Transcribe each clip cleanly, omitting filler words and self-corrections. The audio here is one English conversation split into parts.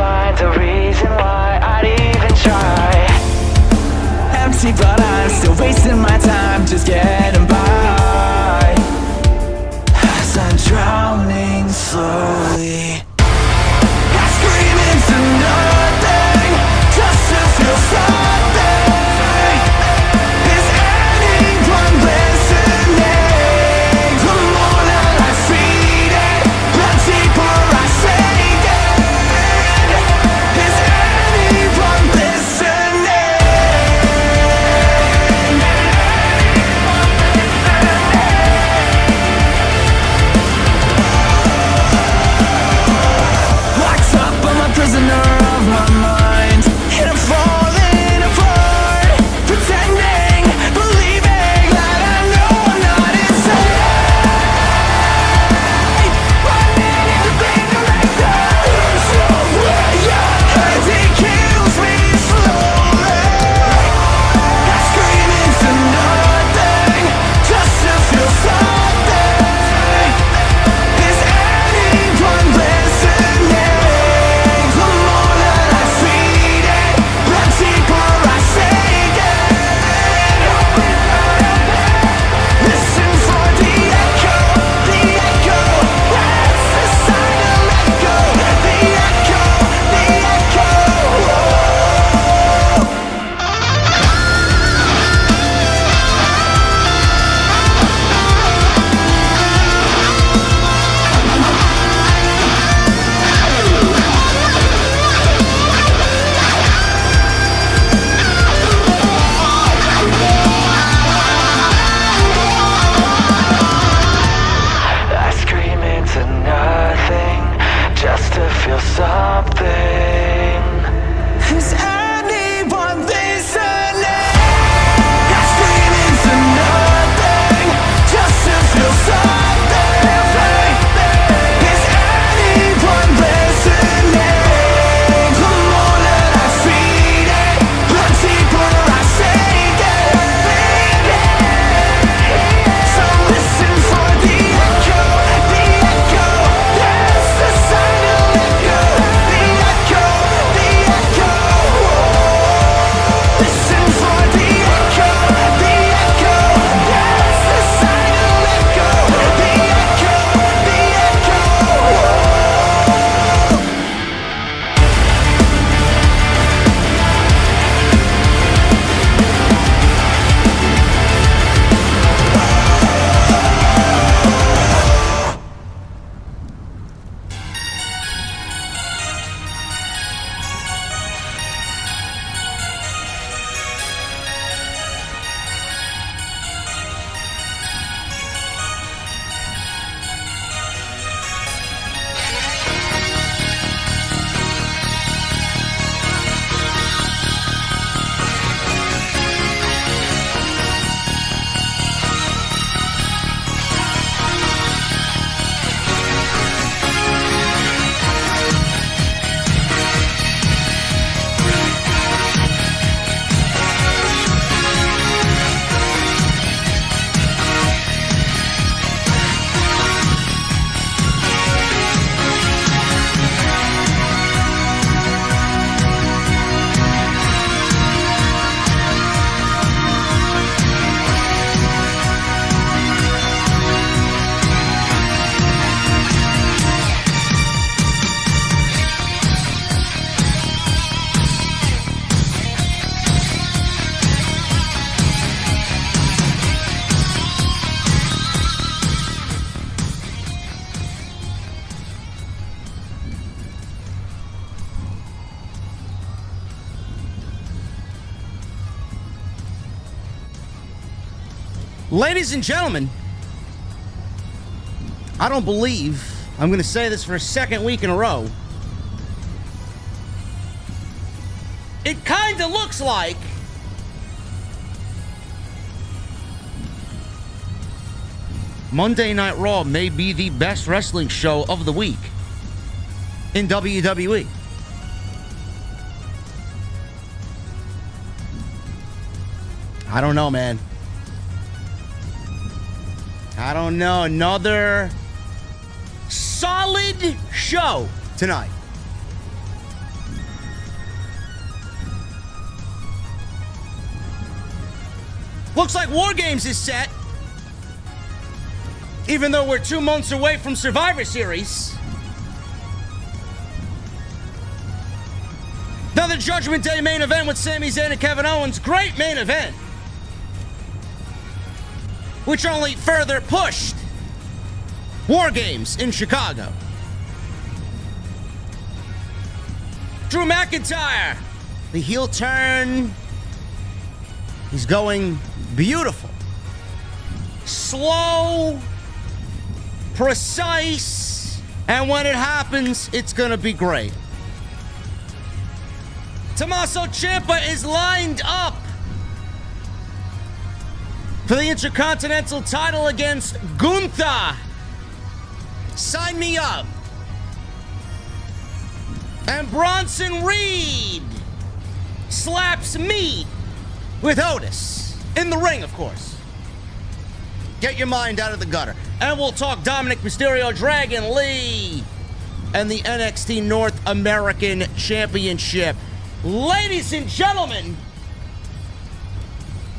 find a reason why I'd even try. Empty, but I'm still wasting my time just getting by. As I'm drowning slowly, I scream into nothing just to feel something. Is anyone listening? The more that I feed it, the deeper I sink it. Is anyone listening? Locked up, I'm a prisoner of my mind, and I'm falling apart, pretending, believing that I know I'm not insane. Running in the same direction. There's no way out, and it kills me slowly. I scream into nothing just to feel something. Is anyone listening? The more that I feed it, the deeper I sink it. Listen for the echo, that's the sign to let go. The echo, I scream into nothing just to feel something. Is anyone listening? I scream into nothing just to feel something. Is anyone listening? The more that I feed it, the deeper I sink it. So listen for the echo, that's the sign to let go. The echo, listen for the echo, that's the sign to let go. The echo, Ladies and gentlemen, I don't believe I'm going to say this for a second week in a row. It kind of looks like Monday Night Raw may be the best wrestling show of the week in WWE. I don't know, man. I don't know. Another solid show tonight. Looks like War Games is set. Even though we're 2 months away from Survivor Series. Now the Judgment Day main event with Sami Zayn and Kevin Owens. Great main event. Which only further pushed War Games in Chicago. Drew McIntyre. The heel turn. He's going beautiful. Slow. Precise. And when it happens, it's going to be great. Tommaso Ciampa is lined up for the Intercontinental title against Gunther. Sign me up. And Bronson Reed slaps meat with Otis. In the ring, of course. Get your mind out of the gutter. And we'll talk Dominik Mysterio, Dragon Lee, and the NXT North American Championship. Ladies and gentlemen,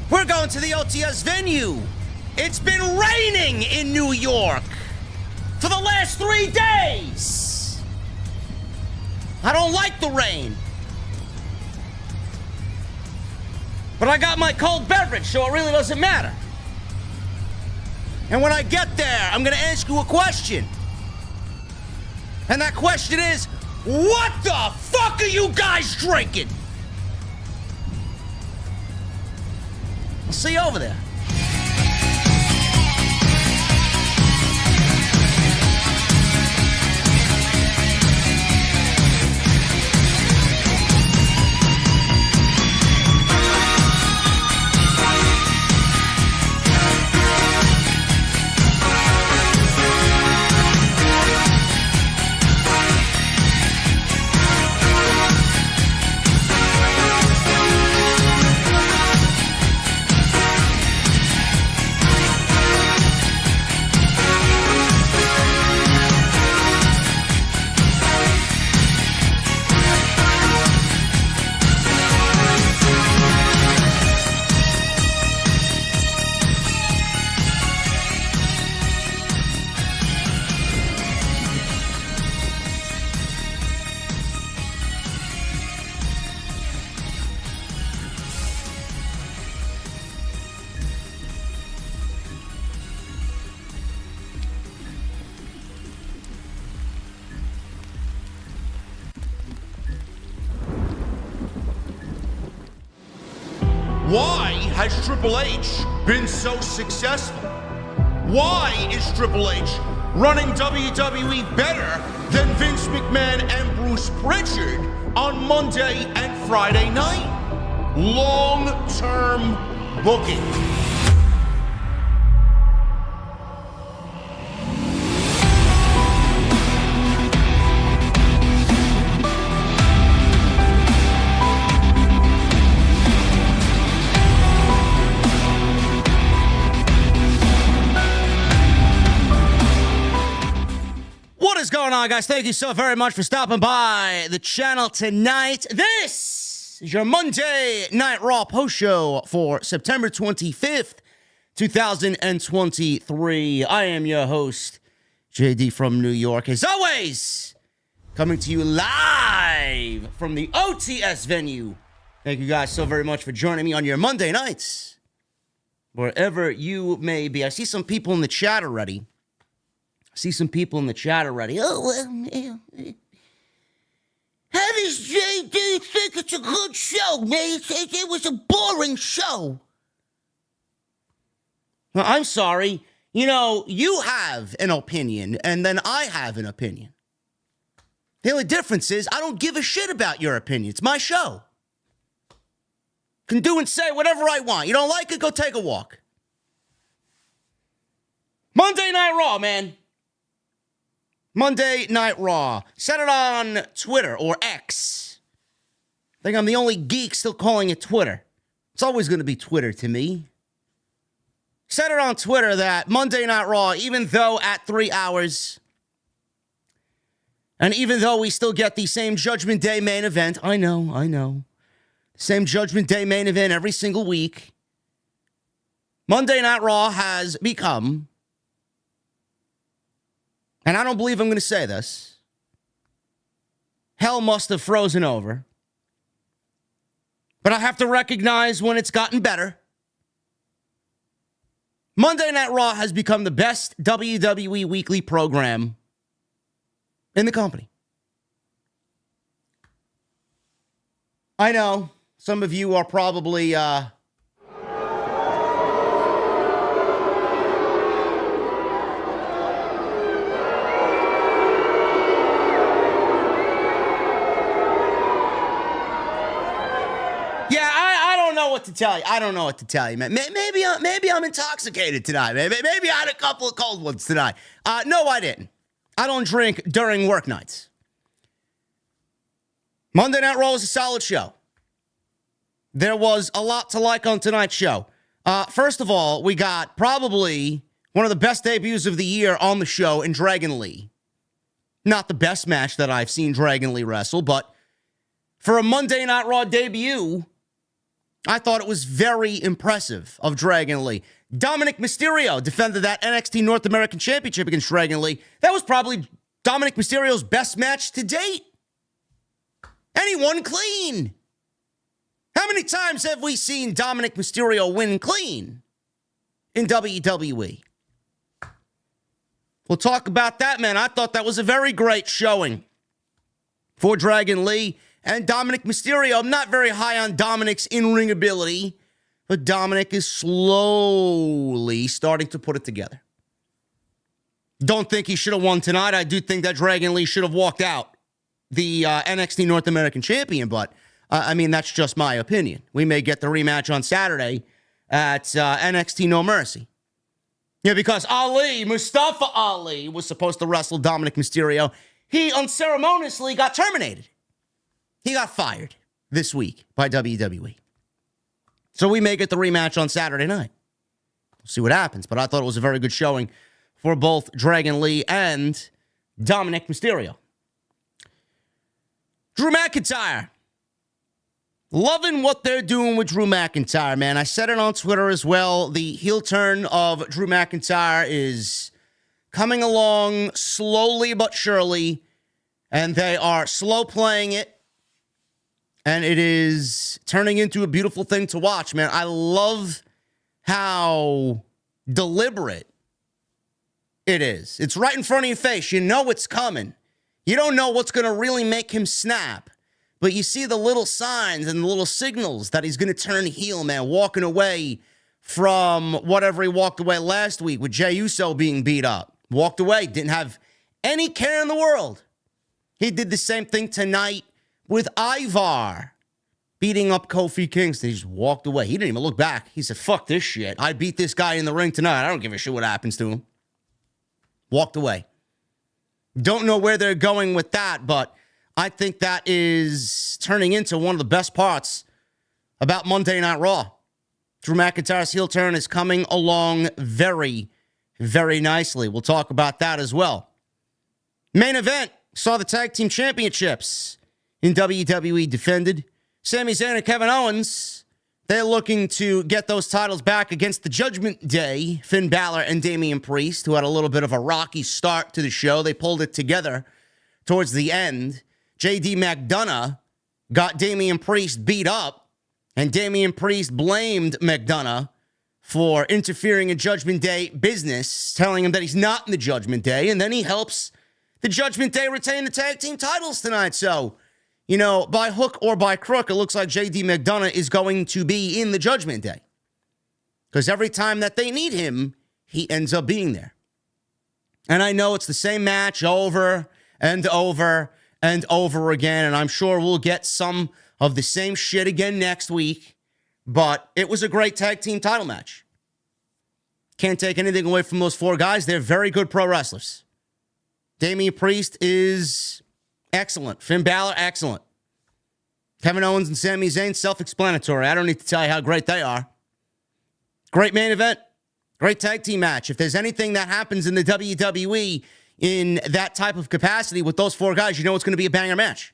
we're going to the OTS venue. It's been raining in New York for the last 3 days. I don't like the rain. But I got my cold beverage, so it really doesn't matter. And when I get there, I'm going to ask you a question. And that question is, what the fuck are you guys drinking? I'll see you over there. Why has Triple H been so successful? Why is Triple H running WWE better than Vince McMahon and Bruce Pritchard on Monday and Friday night? Long-term booking. What is going on, guys? Thank you so very much for stopping by the channel tonight. This is your Monday Night Raw post show for September 25th, 2023. I am your host, JD from New York. As always, coming to you live from the OTS venue. Thank you guys so very much for joining me on your Monday nights, wherever you may be. I see some people in the chat already. Oh, how does JD think it's a good show, man? It was a boring show. Well, I'm sorry. You know, you have an opinion, and then I have an opinion. The only difference is I don't give a shit about your opinion. It's my show. Can do and say whatever I want. You don't like it, go take a walk. Monday Night Raw, man. Monday Night Raw. Set it on Twitter or X. I think I'm the only geek still calling it Twitter. It's always going to be Twitter to me. Set it on Twitter that Monday Night Raw, even though at 3 hours, and even though we still get the same Judgment Day main event, I know. Same Judgment Day main event every single week. Monday Night Raw has become, and I don't believe I'm going to say this, hell must have frozen over, but I have to recognize when it's gotten better. Monday Night Raw has become the best WWE weekly program in the company. I know some of you are probably yeah, I don't know what to tell you. I don't know what to tell you, man. Maybe I'm intoxicated tonight. Maybe I had a couple of cold ones tonight. No, I didn't. I don't drink during work nights. Monday Night Raw was a solid show. There was a lot to like on tonight's show. First of all, we got probably one of the best debuts of the year on the show in Dragon Lee. Not the best match that I've seen Dragon Lee wrestle, but for a Monday Night Raw debut, I thought it was very impressive of Dragon Lee. Dominik Mysterio defended that NXT North American Championship against Dragon Lee. That was probably Dominik Mysterio's best match to date. And he won clean. How many times have we seen Dominik Mysterio win clean in WWE? We'll talk about that, man. I thought that was a very great showing for Dragon Lee and Dominik Mysterio. I'm not very high on Dominik's in-ring ability, but Dominic is slowly starting to put it together. Don't think he should have won tonight. I do think that Dragon Lee should have walked out the NXT North American champion, but I mean, that's just my opinion. We may get the rematch on Saturday at NXT No Mercy. Yeah, because Mustafa Ali, was supposed to wrestle Dominik Mysterio. He unceremoniously got terminated. He got fired this week by WWE. So we may get the rematch on Saturday night. We'll see what happens, but I thought it was a very good showing for both Dragon Lee and Dominik Mysterio. Drew McIntyre. Loving what they're doing with Drew McIntyre, man. I said it on Twitter as well. The heel turn of Drew McIntyre is coming along slowly but surely, and they are slow playing it, and it is turning into a beautiful thing to watch, man. I love how deliberate it is. It's right in front of your face. You know it's coming. You don't know what's going to really make him snap. But you see the little signs and the little signals that he's going to turn heel, man. Walking away from whatever he walked away last week with Jey Uso being beat up. Walked away. Didn't have any care in the world. He did the same thing tonight with Ivar beating up Kofi Kingston. He just walked away. He didn't even look back. He said, fuck this shit. I beat this guy in the ring tonight. I don't give a shit what happens to him. Walked away. Don't know where they're going with that, but I think that is turning into one of the best parts about Monday Night Raw. Drew McIntyre's heel turn is coming along very, very nicely. We'll talk about that as well. Main event saw the Tag Team Championships in WWE defended. Sami Zayn and Kevin Owens, they're looking to get those titles back against the Judgment Day, Finn Balor and Damian Priest, who had a little bit of a rocky start to the show. They pulled it together towards the end. JD McDonough got Damian Priest beat up, and Damian Priest blamed McDonough for interfering in Judgment Day business, telling him that he's not in the Judgment Day, and then he helps the Judgment Day retain the tag team titles tonight. So, you know, by hook or by crook, it looks like JD McDonough is going to be in the Judgment Day. Because every time that they need him, he ends up being there. And I know it's the same match over and over and over again, and I'm sure we'll get some of the same shit again next week, but it was a great tag team title match. Can't take anything away from those four guys. They're very good pro wrestlers. Damian Priest is excellent. Finn Balor, excellent. Kevin Owens and Sami Zayn, self-explanatory. I don't need to tell you how great they are. Great main event. Great tag team match. If there's anything that happens in the WWE in that type of capacity with those four guys, you know it's going to be a banger match.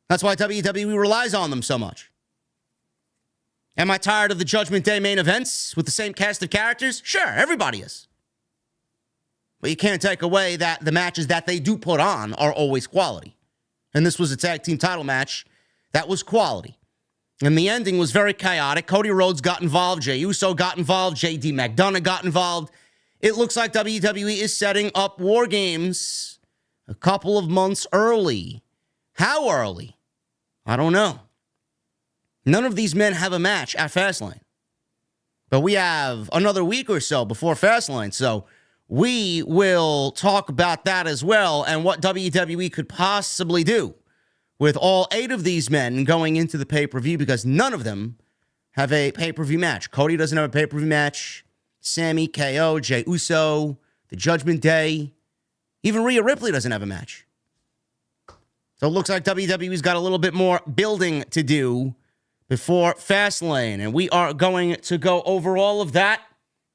That's why WWE relies on them so much. Am I tired of the Judgment Day main events with the same cast of characters? Sure, everybody is. But you can't take away that the matches that they do put on are always quality. And this was a tag team title match that was quality. And the ending was very chaotic. Cody Rhodes got involved. Jey Uso got involved. JD McDonough got involved. It looks like WWE is setting up War Games a couple of months early. How early? I don't know. None of these men have a match at Fastlane. But we have another week or so before Fastlane. So we will talk about that as well and what WWE could possibly do with all 8 of these men going into the pay-per-view, because none of them have a pay-per-view match. Cody doesn't have a pay-per-view match. Sami, KO, Jey Uso, the Judgment Day. Even Rhea Ripley doesn't have a match. So it looks like WWE's got a little bit more building to do before Fastlane. And we are going to go over all of that,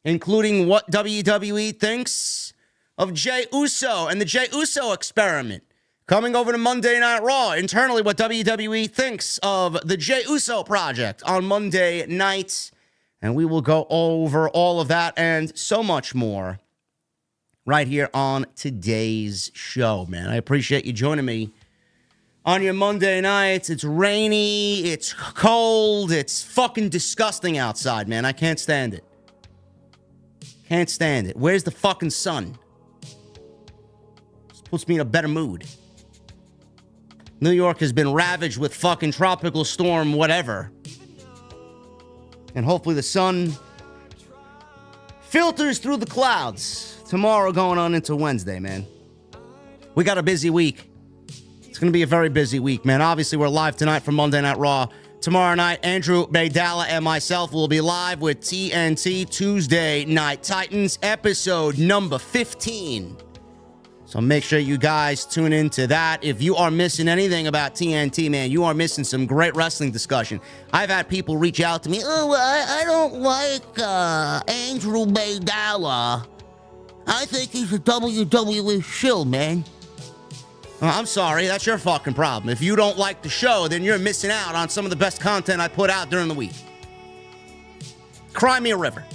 including what WWE thinks of Jey Uso and the Jey Uso experiment. Coming over to Monday Night Raw, internally what WWE thinks of the Jey Uso project on Monday night. And we will go over all of that and so much more right here on today's show, man. I appreciate you joining me on your Monday nights. It's rainy, it's cold, it's fucking disgusting outside, man. I can't stand it. Can't stand it. Where's the fucking sun? This puts me in a better mood. New York has been ravaged with fucking tropical storm whatever. And hopefully the sun filters through the clouds tomorrow going on into Wednesday, man. We got a busy week. It's going to be a very busy week, man. Obviously, we're live tonight from Monday Night Raw. Tomorrow night, Andrew Baydala and myself will be live with TNT Tuesday Night Titans, episode number 15. So make sure you guys tune into that. If you are missing anything about TNT, man, you are missing some great wrestling discussion. I've had people reach out to me, I don't like Andrew Baydala. I think he's a WWE shill, man. I'm sorry, that's your fucking problem. If you don't like the show, then you're missing out on some of the best content I put out during the week. Cry me a river.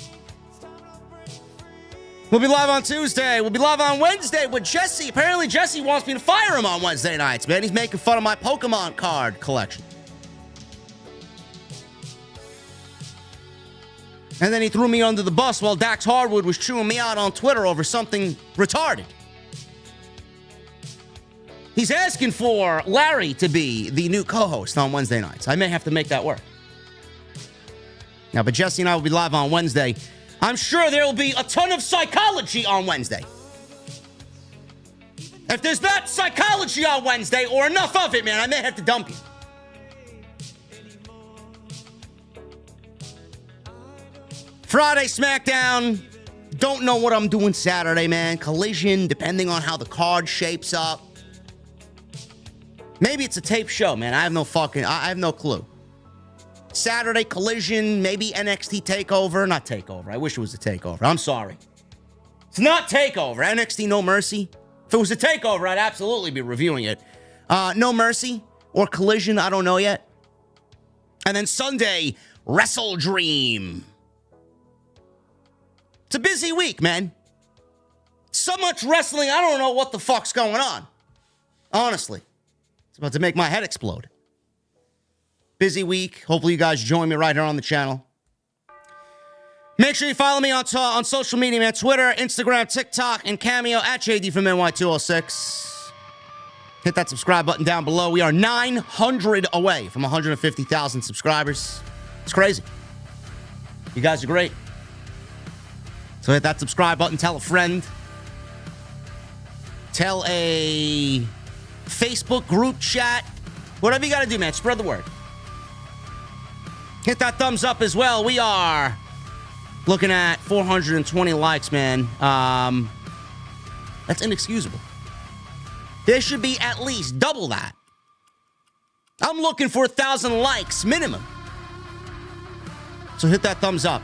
We'll be live on Tuesday. We'll be live on Wednesday with Jesse. Apparently, Jesse wants me to fire him on Wednesday nights, man. He's making fun of my Pokemon card collection. And then he threw me under the bus while Dax Harwood was chewing me out on Twitter over something retarded. He's asking for Larry to be the new co-host on Wednesday nights. I may have to make that work. Now, but Jesse and I will be live on Wednesday. I'm sure there will be a ton of psychology on Wednesday. If there's not psychology on Wednesday or enough of it, man, I may have to dump you. Friday SmackDown. Don't know what I'm doing Saturday, man. Collision, depending on how the card shapes up. Maybe it's a tape show, man. I have no clue. Saturday Collision, maybe NXT TakeOver. Not TakeOver. I wish it was a TakeOver. I'm sorry. It's not TakeOver. NXT No Mercy. If it was a TakeOver, I'd absolutely be reviewing it. No Mercy or Collision, I don't know yet. And then Sunday, Wrestle Dream. It's a busy week, man. So much wrestling, I don't know what the fuck's going on. Honestly. It's about to make my head explode. Busy week. Hopefully you guys join me right here on the channel. Make sure you follow me on social media, man. Twitter, Instagram, TikTok, and Cameo at JDfromNY206. Hit that subscribe button down below. We are 900 away from 150,000 subscribers. It's crazy. You guys are great. So hit that subscribe button. Tell a friend. Tell a Facebook group chat. Whatever you got to do, man. Spread the word. Hit that thumbs up as well. We are looking at 420 likes, man. That's inexcusable. There should be at least double that. I'm looking for 1,000 likes minimum. So hit that thumbs up.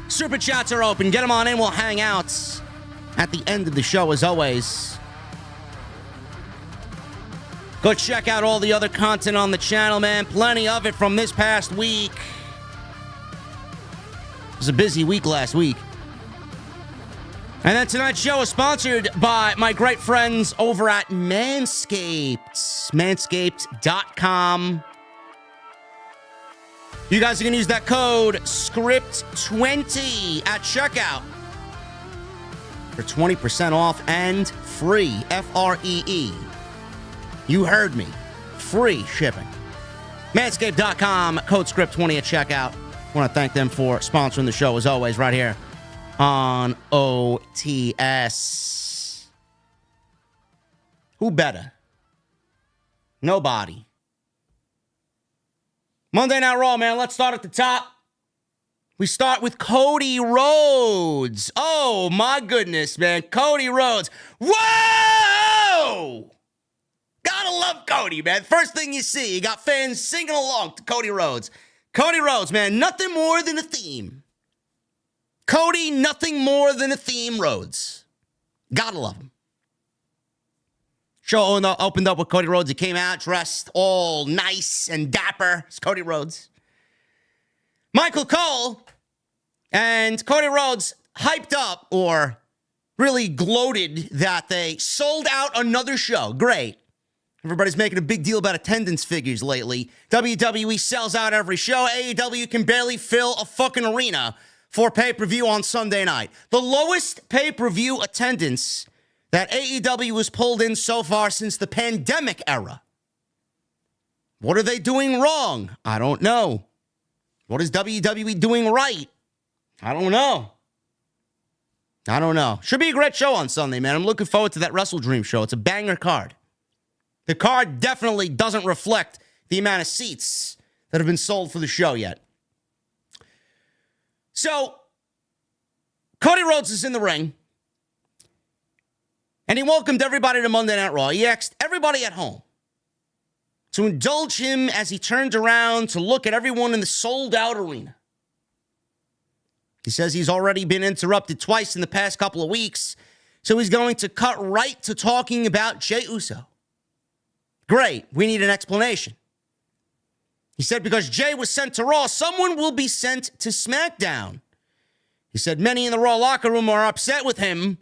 Super chats are open. Get them on in. We'll hang out at the end of the show as always. Go check out all the other content on the channel, man. Plenty of it from this past week. was a busy week last week. And then tonight's show is sponsored by my great friends over at Manscaped. Manscaped.com. You guys are going to use that code SCRIPT20 at checkout for 20% off and free, F-R-E-E. You heard me. Free shipping. Manscaped.com, code SCRIPT20 at checkout. I want to thank them for sponsoring the show, as always, right here on OTS. Who better? Nobody. Monday Night Raw, man. Let's start at the top. We start with Cody Rhodes. Oh, my goodness, man. Cody Rhodes. Whoa! Gotta love Cody, man. First thing you see, you got fans singing along to Cody Rhodes. Cody Rhodes, man, nothing more than a theme. Cody, nothing more than a theme, Rhodes. Gotta love him. Show opened up with Cody Rhodes. He came out dressed all nice and dapper. It's Cody Rhodes. Michael Cole and Cody Rhodes hyped up or really gloated that they sold out another show. Great. Everybody's making a big deal about attendance figures lately. WWE sells out every show. AEW can barely fill a fucking arena for pay-per-view on Sunday night. The lowest pay-per-view attendance that AEW has pulled in so far since the pandemic era. What are they doing wrong? I don't know. What is WWE doing right? I don't know. Should be a great show on Sunday, man. I'm looking forward to that Wrestle Dream show. It's a banger card. The card definitely doesn't reflect the amount of seats that have been sold for the show yet. So, Cody Rhodes is in the ring, and he welcomed everybody to Monday Night Raw. He asked everybody at home to indulge him as he turned around to look at everyone in the sold-out arena. He says he's already been interrupted twice in the past couple of weeks, so he's going to cut right to talking about Jey Uso. Great, we need an explanation. He said because Jey was sent to Raw, someone will be sent to SmackDown. He said many in the Raw locker room are upset with him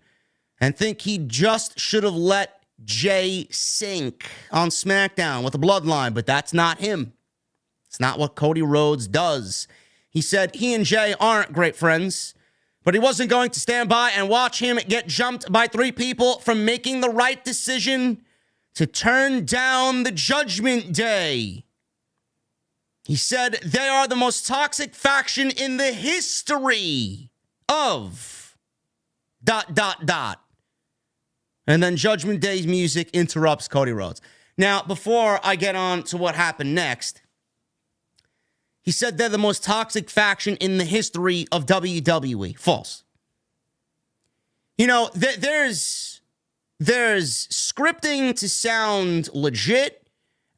and think he just should have let Jey sink on SmackDown with the bloodline, but that's not him. It's not what Cody Rhodes does. He said he and Jey aren't great friends, but he wasn't going to stand by and watch him get jumped by 3 people from making the right decision to turn down the Judgment Day. He said they are the most toxic faction in the history of ... And then Judgment Day's music interrupts Cody Rhodes. Now, before I get on to what happened next, he said they're the most toxic faction in the history of WWE. False. You know, there's scripting to sound legit,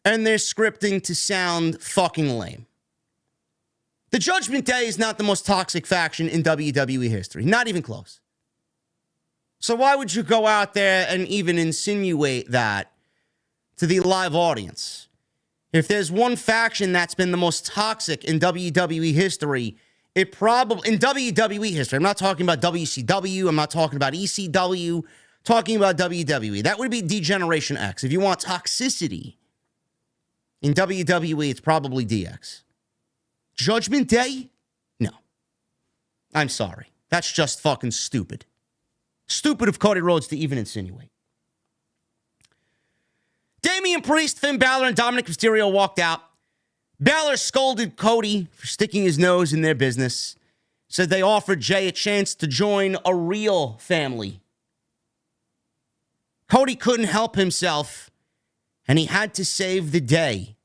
and there's scripting to sound fucking lame. The Judgment Day is not the most toxic faction in WWE history. Not even close. So why would you go out there and even insinuate that to the live audience? If there's one faction that's been the most toxic in WWE history, it probably, in WWE history, I'm not talking about WCW, I'm not talking about ECW, talking about WWE. That would be D-Generation X. If you want toxicity in WWE, it's probably DX. Judgment Day? No. I'm sorry. That's just fucking stupid. Stupid of Cody Rhodes to even insinuate. Damian Priest, Finn Balor, and Dominik Mysterio walked out. Balor scolded Cody for sticking his nose in their business. Said they offered Jey a chance to join a real family. Cody couldn't help himself, and he had to save the day.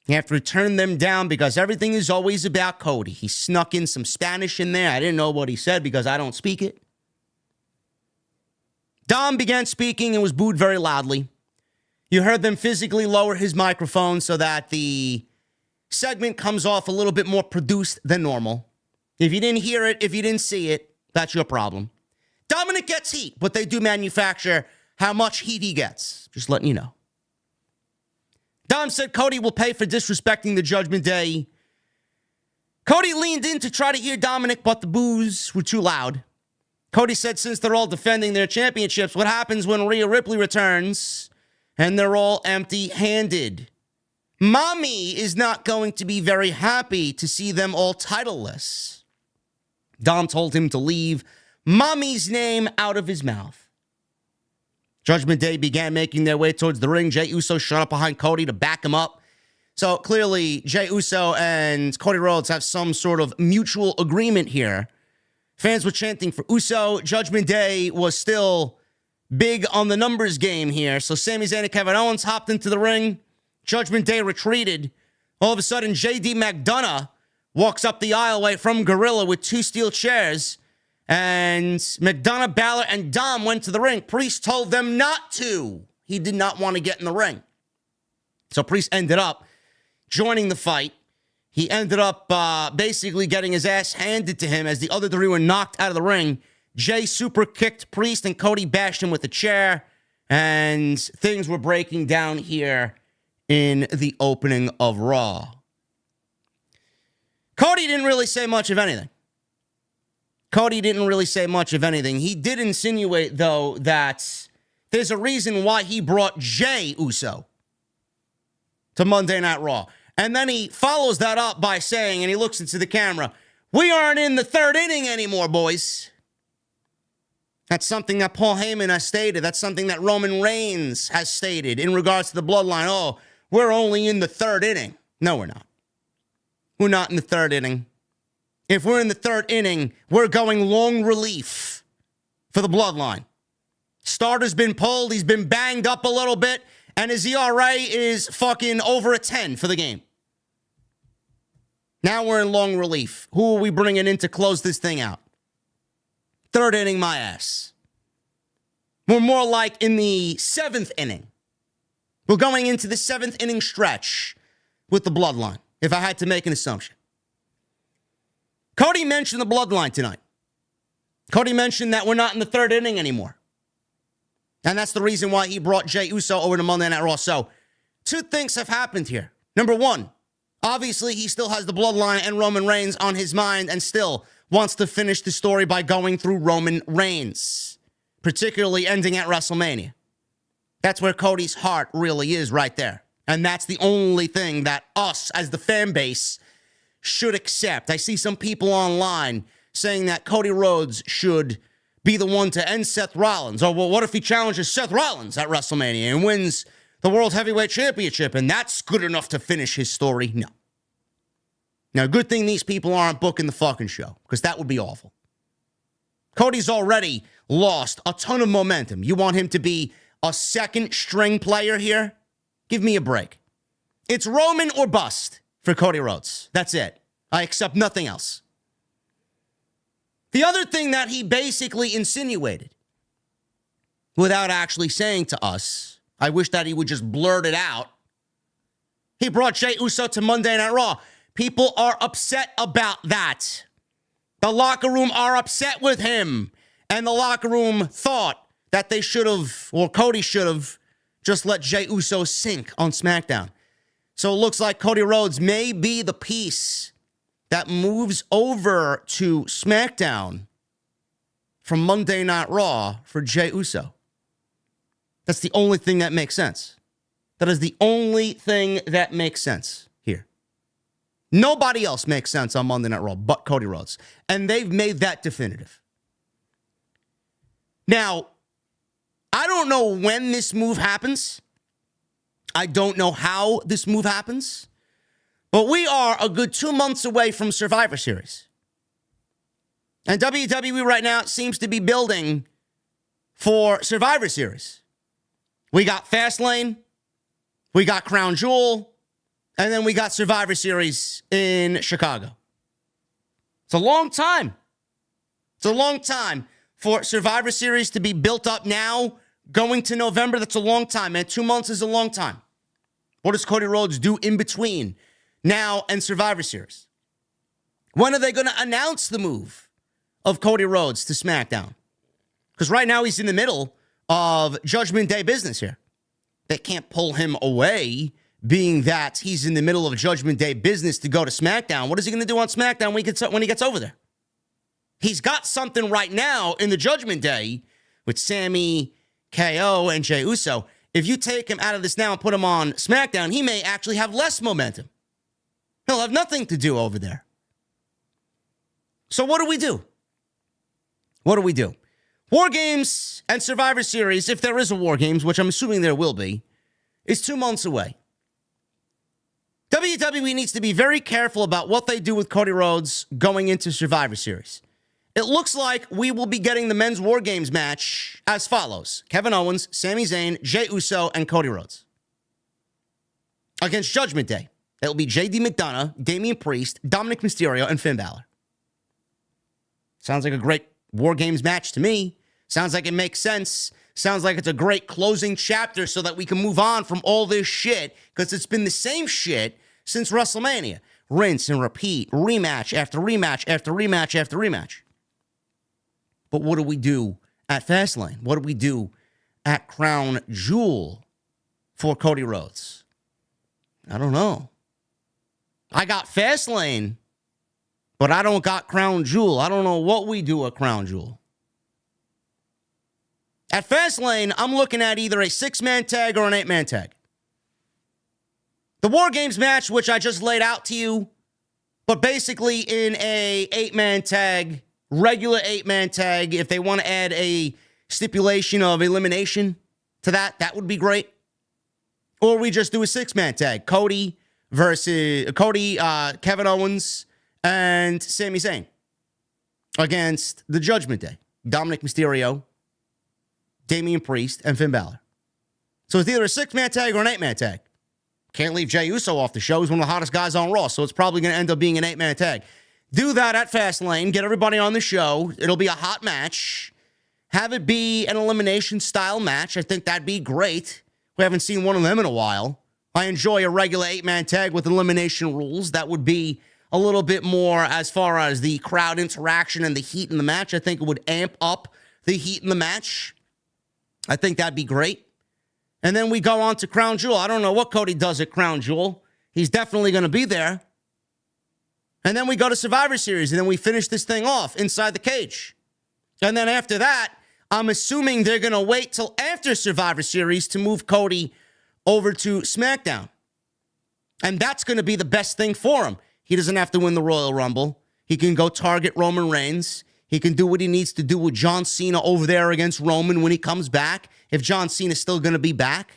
He had to turn them down because everything is always about Cody. He snuck in some Spanish in there. I didn't know what he said because I don't speak it. Dom began speaking and was booed very loudly. You heard them physically lower his microphone so that the segment comes off a little bit more produced than normal. If you didn't hear it, if you didn't see it, that's your problem. Dominic gets heat, but they do manufacture how much heat he gets. Just letting you know. Dom said Cody will pay for disrespecting the Judgment Day. Cody leaned in to try to hear Dominic, but the boos were too loud. Cody said since they're all defending their championships, what happens when Rhea Ripley returns and they're all empty-handed? Mommy is not going to be very happy to see them all titleless. Dom told him to leave Mommy's name out of his mouth. Judgment Day began making their way towards the ring. Jey Uso shot up behind Cody to back him up. So clearly, Jey Uso and Cody Rhodes have some sort of mutual agreement here. Fans were chanting for Uso. Judgment Day was still big on the numbers game here. So Sami Zayn and Kevin Owens hopped into the ring. Judgment Day retreated. All of a sudden, JD McDonough walks up the aisleway from Gorilla with 2 steel chairs. And McDonough, Balor, and Dom went to the ring. Priest told them not to. He did not want to get in the ring. So Priest ended up joining the fight. He ended up basically getting his ass handed to him as the other 3 were knocked out of the ring. Jey super kicked Priest and Cody bashed him with a chair. And things were breaking down here in the opening of Raw. Cody didn't really say much of anything. He did insinuate, though, that there's a reason why he brought Jey Uso to Monday Night Raw. And then he follows that up by saying, and he looks into the camera, we aren't in the 3rd inning anymore, boys. That's something that Paul Heyman has stated. That's something that Roman Reigns has stated in regards to the bloodline. Oh, we're only in the 3rd inning. No, we're not. We're not in the 3rd inning. If we're in the 3rd inning, we're going long relief for the bloodline. Starter's been pulled. He's been banged up a little bit. And his ERA is fucking over a 10 for the game. Now we're in long relief. Who are we bringing in to close this thing out? 3rd inning, my ass. We're more like in the 7th inning. We're going into the 7th inning stretch with the bloodline, if I had to make an assumption. Cody mentioned the bloodline tonight. Cody mentioned that we're not in the 3rd inning anymore. And that's the reason why he brought Jey Uso over to Monday Night Raw. So, 2 things have happened here. Number 1, obviously he still has the bloodline and Roman Reigns on his mind and still wants to finish the story by going through Roman Reigns, particularly ending at WrestleMania. That's where Cody's heart really is right there. And that's the only thing that us as the fan base should accept. I see some people online saying that Cody Rhodes should be the one to end Seth Rollins. Or, well, what if he challenges Seth Rollins at WrestleMania and wins the World Heavyweight Championship and that's good enough to finish his story? No. Now, good thing these people aren't booking the fucking show, because that would be awful. Cody's already lost a ton of momentum. You want him to be a 2nd string player here? Give me a break. It's Roman or bust for Cody Rhodes. That's it. I accept nothing else. The other thing that he basically insinuated, without actually saying to us, I wish that he would just blurt it out. He brought Jey Uso to Monday Night Raw. People are upset about that. The locker room are upset with him. And the locker room thought that they should have, or Cody should have, just let Jey Uso sink on SmackDown. So it looks like Cody Rhodes may be the piece that moves over to SmackDown from Monday Night Raw for Jey Uso. That's the only thing that makes sense. That is the only thing that makes sense here. Nobody else makes sense on Monday Night Raw but Cody Rhodes. And they've made that definitive. Now, I don't know when this move happens. I don't know how this move happens. But we are a good 2 months away from Survivor Series. And WWE right now seems to be building for Survivor Series. We got Fastlane, we got Crown Jewel, and then we got Survivor Series in Chicago. It's a long time. It's a long time for Survivor Series to be built up now, going to November. That's a long time, man. 2 months is a long time. What does Cody Rhodes do in between now and Survivor Series? When are they going to announce the move of Cody Rhodes to SmackDown? Because right now he's in the middle of Judgment Day business here. They can't pull him away being that he's in the middle of Judgment Day business to go to SmackDown. What is he going to do on SmackDown when he gets over there? He's got something right now in the Judgment Day with Sami, KO, and Jey Uso. If you take him out of this now and put him on SmackDown, he may actually have less momentum. He'll have nothing to do over there. So what do we do? What do we do? War Games and Survivor Series, if there is a War Games, which I'm assuming there will be, is 2 months away. WWE needs to be very careful about what they do with Cody Rhodes going into Survivor Series. It looks like we will be getting the men's War Games match as follows. Kevin Owens, Sami Zayn, Jey Uso, and Cody Rhodes. Against Judgment Day, it will be JD McDonough, Damian Priest, Dominik Mysterio, and Finn Balor. Sounds like a great War Games match to me. Sounds like it makes sense. Sounds like it's a great closing chapter so that we can move on from all this shit, because it's been the same shit since WrestleMania. Rinse and repeat, rematch after rematch after rematch after rematch. But what do we do at Fastlane? What do we do at Crown Jewel for Cody Rhodes? I don't know. I got Fastlane, but I don't got Crown Jewel. I don't know what we do at Crown Jewel. At Fastlane, I'm looking at either a 6-man tag or an 8-man tag. The War Games match, which I just laid out to you, but basically in a 8-man tag, regular 8-man tag, if they want to add a stipulation of elimination to that, that would be great. Or we just do a 6-man tag. Cody, Kevin Owens, and Sami Zayn against the Judgment Day. Dominik Mysterio, Damian Priest, and Finn Balor. So it's either a 6-man tag or an 8-man tag. Can't leave Jey Uso off the show. He's one of the hottest guys on Raw, so it's probably going to end up being an 8-man tag. Do that at Fastlane. Get everybody on the show. It'll be a hot match. Have it be an elimination-style match. I think that'd be great. We haven't seen one of them in a while. I enjoy a regular 8-man tag with elimination rules. That would be a little bit more as far as the crowd interaction and the heat in the match. I think it would amp up the heat in the match. I think that'd be great. And then we go on to Crown Jewel. I don't know what Cody does at Crown Jewel. He's definitely going to be there. And then we go to Survivor Series, and then we finish this thing off inside the cage. And then after that, I'm assuming they're going to wait till after Survivor Series to move Cody over to SmackDown. And that's going to be the best thing for him. He doesn't have to win the Royal Rumble. He can go target Roman Reigns. He can do what he needs to do with John Cena over there against Roman when he comes back, if John Cena's still going to be back.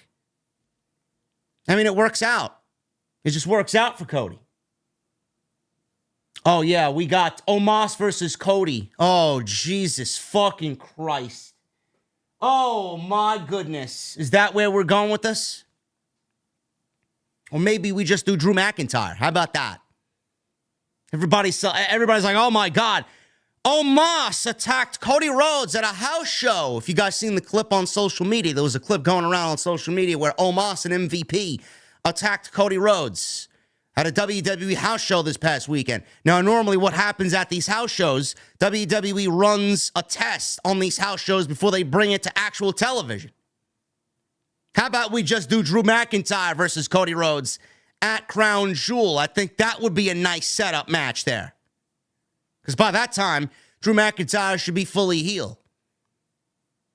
I mean, it works out. It just works out for Cody. Oh, yeah, we got Omos versus Cody. Oh, Jesus fucking Christ. Oh, my goodness. Is that where we're going with this? Or maybe we just do Drew McIntyre. How about that? Everybody's like, oh, my God. Omos attacked Cody Rhodes at a house show. If you guys seen the clip on social media, there was a clip going around on social media where Omos and MVP attacked Cody Rhodes at a WWE house show this past weekend. Now, normally what happens at these house shows, WWE runs a test on these house shows before they bring it to actual television. How about we just do Drew McIntyre versus Cody Rhodes at Crown Jewel? I think that would be a nice setup match there. Because by that time, Drew McIntyre should be fully healed.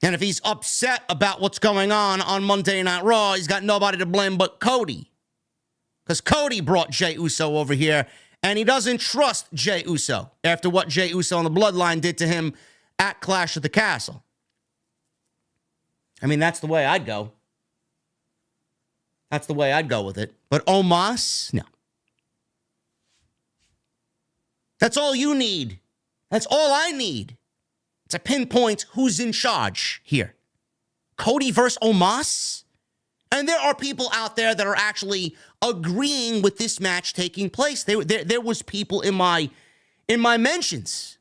And if he's upset about what's going on Monday Night Raw, he's got nobody to blame but Cody. Because Cody brought Jey Uso over here, and he doesn't trust Jey Uso after what Jey Uso and the Bloodline did to him at Clash at the Castle. I mean, that's the way I'd go. That's the way I'd go with it. But Omos, no. That's all you need. That's all I need to pinpoint who's in charge here. Cody versus Omos? And there are people out there that are actually agreeing with this match taking place. There was people in my mentions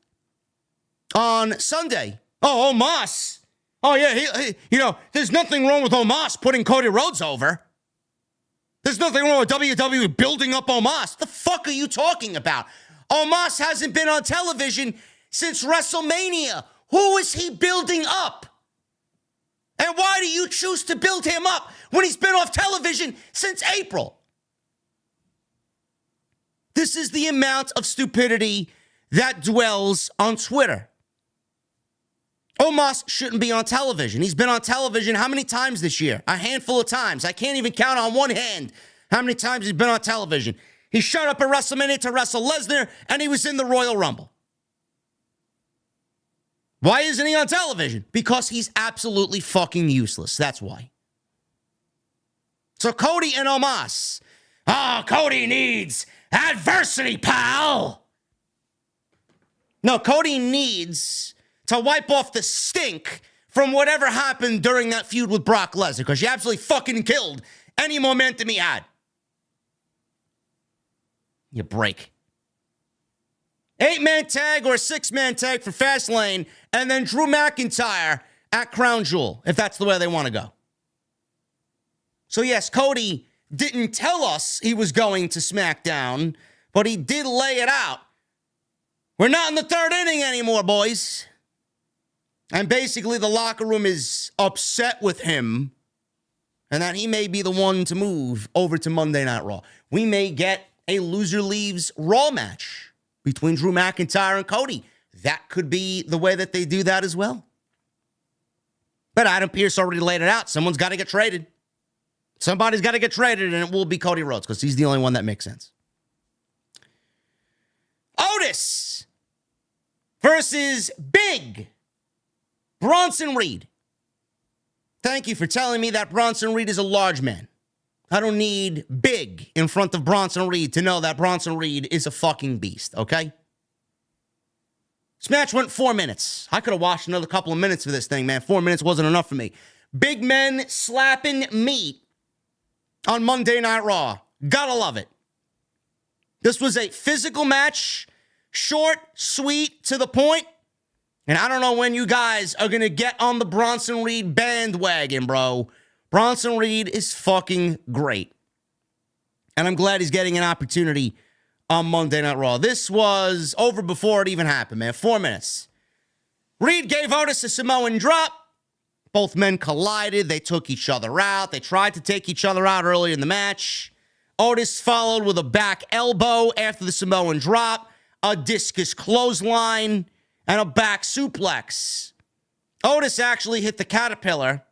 on Sunday. Oh, Omos. Oh, yeah, there's nothing wrong with Omos putting Cody Rhodes over. There's nothing wrong with WWE building up Omos. The fuck are you talking about? Omos hasn't been on television since WrestleMania. Who is he building up? And why do you choose to build him up when he's been off television since April? This is the amount of stupidity that dwells on Twitter. Omos shouldn't be on television. He's been on television how many times this year? A handful of times. I can't even count on one hand how many times he's been on television. He showed up at WrestleMania to wrestle Lesnar, and he was in the Royal Rumble. Why isn't he on television? Because he's absolutely fucking useless. That's why. So Cody and Omos. Oh, Cody needs adversity, pal. No, Cody needs to wipe off the stink from whatever happened during that feud with Brock Lesnar, because you absolutely fucking killed any momentum he had. You break. 8-man tag or 6-man tag for Fastlane, and then Drew McIntyre at Crown Jewel, if that's the way they want to go. So yes, Cody didn't tell us he was going to SmackDown, but he did lay it out. We're not in the third inning anymore, boys. And basically the locker room is upset with him, and that he may be the one to move over to Monday Night Raw. We may get a loser leaves Raw match between Drew McIntyre and Cody. That could be the way that they do that as well. But Adam Pearce already laid it out. Someone's got to get traded. Somebody's got to get traded, and it will be Cody Rhodes, because he's the only one that makes sense. Otis versus Big Bronson Reed. Thank you for telling me that Bronson Reed is a large man. I don't need big in front of Bronson Reed to know that Bronson Reed is a fucking beast, okay? This match went 4 minutes. I could have watched another couple of minutes for this thing, man. 4 minutes wasn't enough for me. Big men slapping meat on Monday Night Raw. Gotta love it. This was a physical match. Short, sweet, to the point. And I don't know when you guys are going to get on the Bronson Reed bandwagon, bro. Bronson Reed is fucking great. And I'm glad he's getting an opportunity on Monday Night Raw. This was over before it even happened, man. 4 minutes. Reed gave Otis a Samoan drop. Both men collided. They took each other out. They tried to take each other out early in the match. Otis followed with a back elbow after the Samoan drop, a discus clothesline, and a back suplex. Otis actually hit the caterpillar.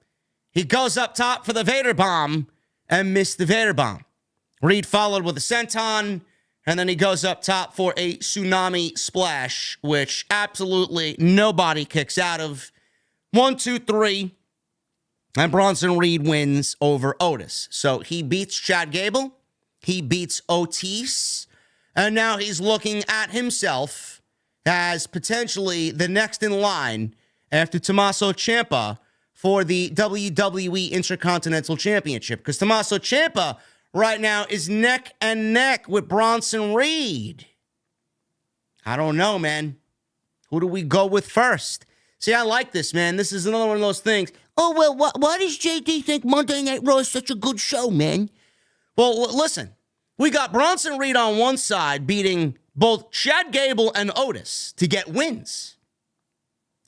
He goes up top for the Vader bomb and missed the Vader bomb. Reed followed with a senton, and then he goes up top for a tsunami splash, which absolutely nobody kicks out of. 1, 2, 3, and Bronson Reed wins over Otis. So he beats Chad Gable, he beats Otis, and now he's looking at himself as potentially the next in line after Tommaso Ciampa for the WWE Intercontinental Championship. Because Tommaso Ciampa right now is neck and neck with Bronson Reed. I don't know, man. Who do we go with first? See, I like this, man. This is another one of those things. Oh, well, why does JD think Monday Night Raw is such a good show, man? Well, listen. We got Bronson Reed on one side beating both Chad Gable and Otis to get wins.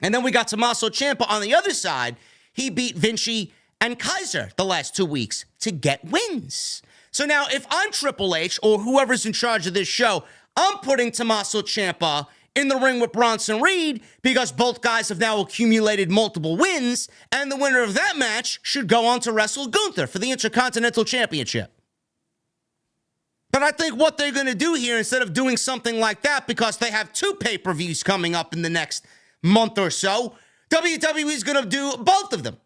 And then we got Tommaso Ciampa on the other side. He beat Vinci and Kaiser the last 2 weeks to get wins. So now if I'm Triple H or whoever's in charge of this show, I'm putting Tommaso Ciampa in the ring with Bronson Reed because both guys have now accumulated multiple wins, and the winner of that match should go on to wrestle Gunther for the Intercontinental Championship. But I think what they're going to do here, instead of doing something like that, because they have 2 pay-per-views coming up in the next month or so, WWE's going to do both of them.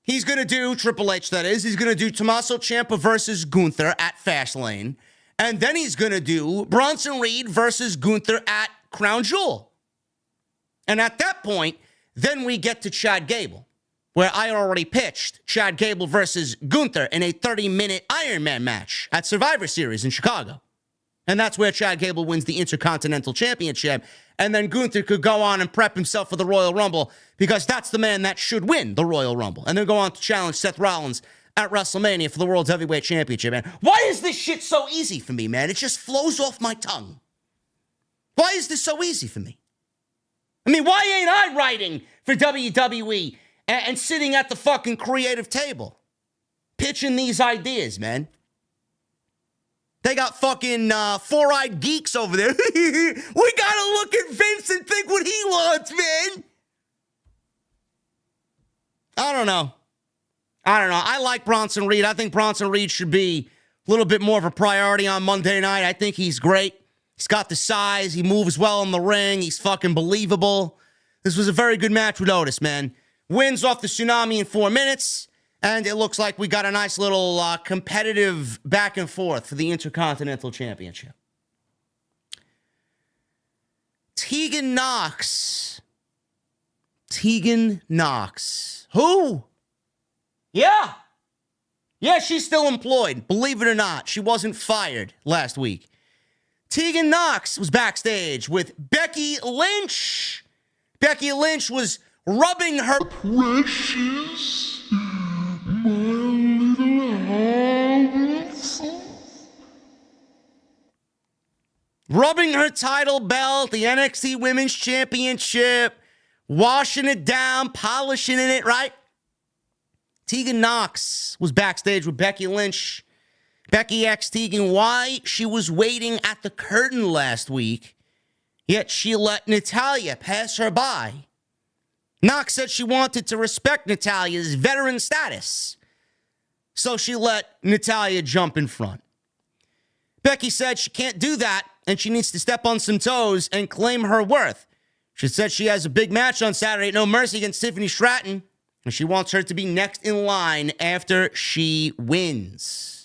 He's going to do, Triple H that is, he's going to do Tommaso Ciampa versus Gunther at Fastlane, and then he's going to do Bronson Reed versus Gunther at Crown Jewel. And at that point, then we get to Chad Gable, where I already pitched Chad Gable versus Gunther in a 30-minute Iron Man match at Survivor Series in Chicago. And that's where Chad Gable wins the Intercontinental Championship. And then Gunther could go on and prep himself for the Royal Rumble because that's the man that should win the Royal Rumble. And then go on to challenge Seth Rollins at WrestleMania for the World's Heavyweight Championship, man. Why is this shit so easy for me, man? It just flows off my tongue. Why is this so easy for me? I mean, why ain't I writing for WWE and sitting at the fucking creative table pitching these ideas, man? They got fucking four-eyed geeks over there. We gotta look at Vince and think what he wants, man. I don't know. I like Bronson Reed. I think Bronson Reed should be a little bit more of a priority on Monday night. I think he's great. He's got the size. He moves well in the ring. He's fucking believable. This was a very good match with Otis, man. Wins off the tsunami in 4 minutes. And it looks like we got a nice little competitive back and forth for the Intercontinental Championship. Tegan Nox. Who? Yeah. Yeah, she's still employed. Believe it or not, she wasn't fired last week. Tegan Nox was backstage with Becky Lynch. Becky Lynch was rubbing her precious, my little house. Rubbing her title belt, the NXT Women's Championship, washing it down, polishing it, right? Tegan Nox was backstage with Becky Lynch. Becky asked Tegan why she was waiting at the curtain last week, yet she let Natalya pass her by. Nox said she wanted to respect Natalya's veteran status, so she let Natalya jump in front. Becky said she can't do that, and she needs to step on some toes and claim her worth. She said she has a big match on Saturday at No Mercy against Tiffany Stratton, and she wants her to be next in line after she wins.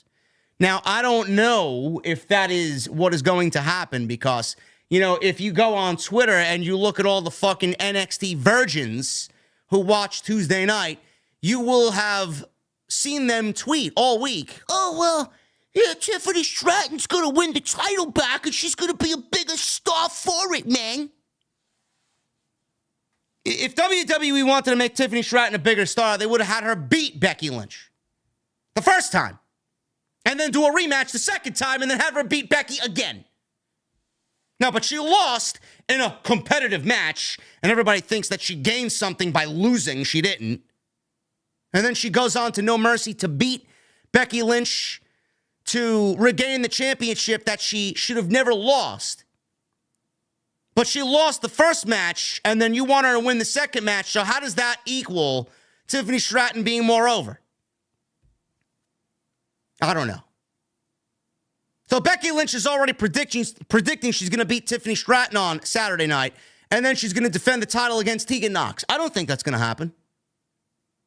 Now, I don't know if that is what is going to happen because, you know, if you go on Twitter and you look at all the fucking NXT virgins who watch Tuesday night, you will have seen them tweet all week. Oh, well, yeah, Tiffany Stratton's going to win the title back and she's going to be a bigger star for it, man. If WWE wanted to make Tiffany Stratton a bigger star, they would have had her beat Becky Lynch the first time. And then do a rematch the second time and then have her beat Becky again. No, but she lost in a competitive match, and everybody thinks that she gained something by losing. She didn't. And then she goes on to No Mercy to beat Becky Lynch to regain the championship that she should have never lost. But she lost the first match, and then you want her to win the second match, so how does that equal Tiffany Stratton being more over? I don't know. So Becky Lynch is already predicting she's going to beat Tiffany Stratton on Saturday night, and then she's going to defend the title against Tegan Nox. I don't think that's going to happen.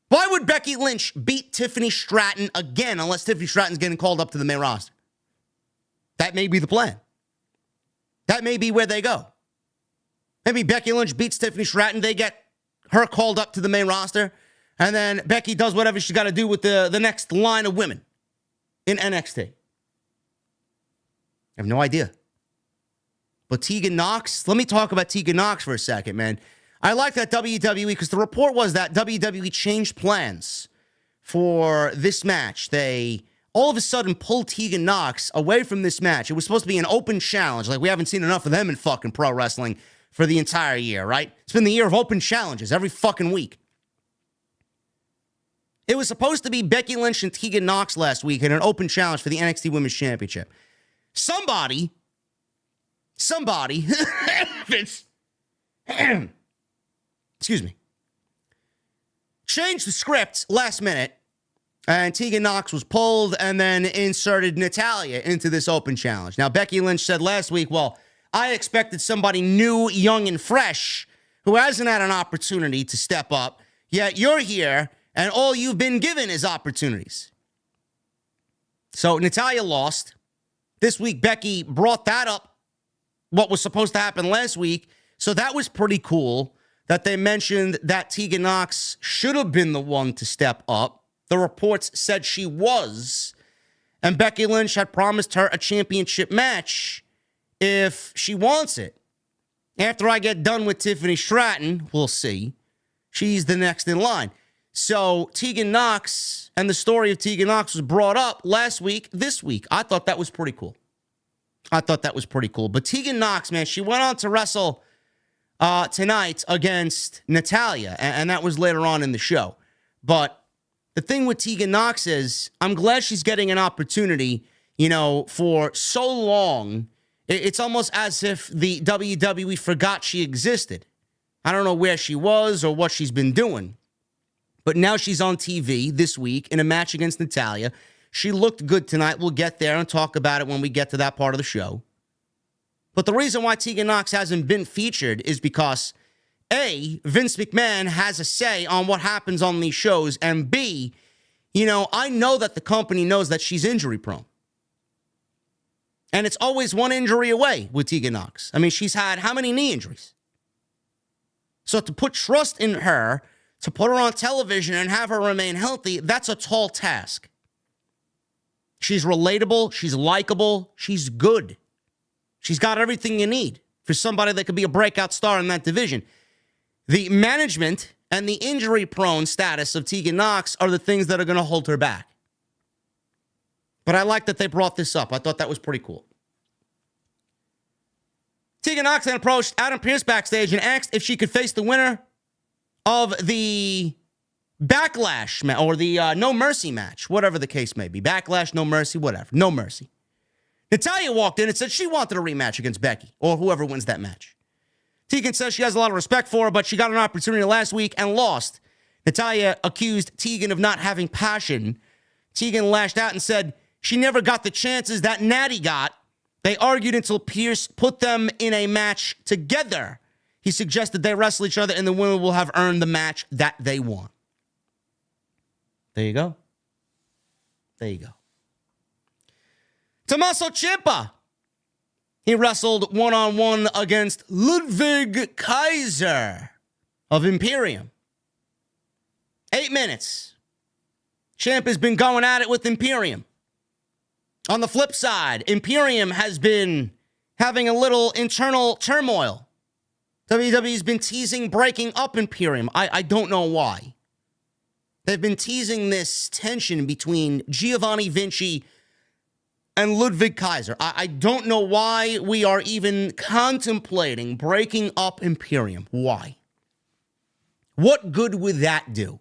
Why would Becky Lynch beat Tiffany Stratton again unless Tiffany Stratton's getting called up to the main roster? That may be the plan. That may be where they go. Maybe Becky Lynch beats Tiffany Stratton, they get her called up to the main roster, and then Becky does whatever she's got to do with the next line of women in NXT. I have no idea. But Tegan Nox, let me talk about Tegan Nox for a second, man. I like that WWE, because the report was that WWE changed plans for this match. They all of a sudden pulled Tegan Nox away from this match. It was supposed to be an open challenge. Like, we haven't seen enough of them in fucking pro wrestling for the entire year, right? It's been the year of open challenges every fucking week. It was supposed to be Becky Lynch and Tegan Nox last week in an open challenge for the NXT Women's Championship. Somebody, Vince, excuse me, changed the script last minute, and Tegan Nox was pulled and then inserted Natalya into this open challenge. Now, Becky Lynch said last week, well, I expected somebody new, young, and fresh who hasn't had an opportunity to step up, yet you're here, and all you've been given is opportunities. So Natalya lost. This week, Becky brought that up, what was supposed to happen last week. So that was pretty cool that they mentioned that Tegan Nox should have been the one to step up. The reports said she was. And Becky Lynch had promised her a championship match if she wants it. After I get done with Tiffany Stratton, we'll see. She's the next in line. So Tegan Nox and the story of Tegan Nox was brought up last week, this week. I thought that was pretty cool. But Tegan Nox, man, she went on to wrestle tonight against Natalya, and that was later on in the show. But the thing with Tegan Nox is, I'm glad she's getting an opportunity, for so long, it's almost as if the WWE forgot she existed. I don't know where she was or what she's been doing. But now she's on TV this week in a match against Natalya. She looked good tonight. We'll get there and talk about it when we get to that part of the show. But the reason why Tegan Nox hasn't been featured is because, A, Vince McMahon has a say on what happens on these shows, and B, I know that the company knows that she's injury prone. And it's always one injury away with Tegan Nox. I mean, she's had how many knee injuries? So to put trust in her, to put her on television and have her remain healthy, that's a tall task. She's relatable. She's likable. She's good. She's got everything you need for somebody that could be a breakout star in that division. The management and the injury-prone status of Tegan Nox are the things that are going to hold her back. But I like that they brought this up. I thought that was pretty cool. Tegan Nox then approached Adam Pearce backstage and asked if she could face the winner of the Backlash or the No Mercy match, whatever the case may be. Backlash, No Mercy, whatever. No Mercy. Natalya walked in and said she wanted a rematch against Becky or whoever wins that match. Tegan says she has a lot of respect for her, but she got an opportunity last week and lost. Natalya accused Tegan of not having passion. Tegan lashed out and said she never got the chances that Natty got. They argued until Pearce put them in a match together. He suggested they wrestle each other and the winner will have earned the match that they want. There you go. There you go. Tommaso Ciampa. He wrestled one-on-one against Ludwig Kaiser of Imperium. 8 minutes. Ciampa's been going at it with Imperium. On the flip side, Imperium has been having a little internal turmoil. WWE's been teasing breaking up Imperium. I don't know why. They've been teasing this tension between Giovanni Vinci and Ludwig Kaiser. I don't know why we are even contemplating breaking up Imperium. Why? What good would that do?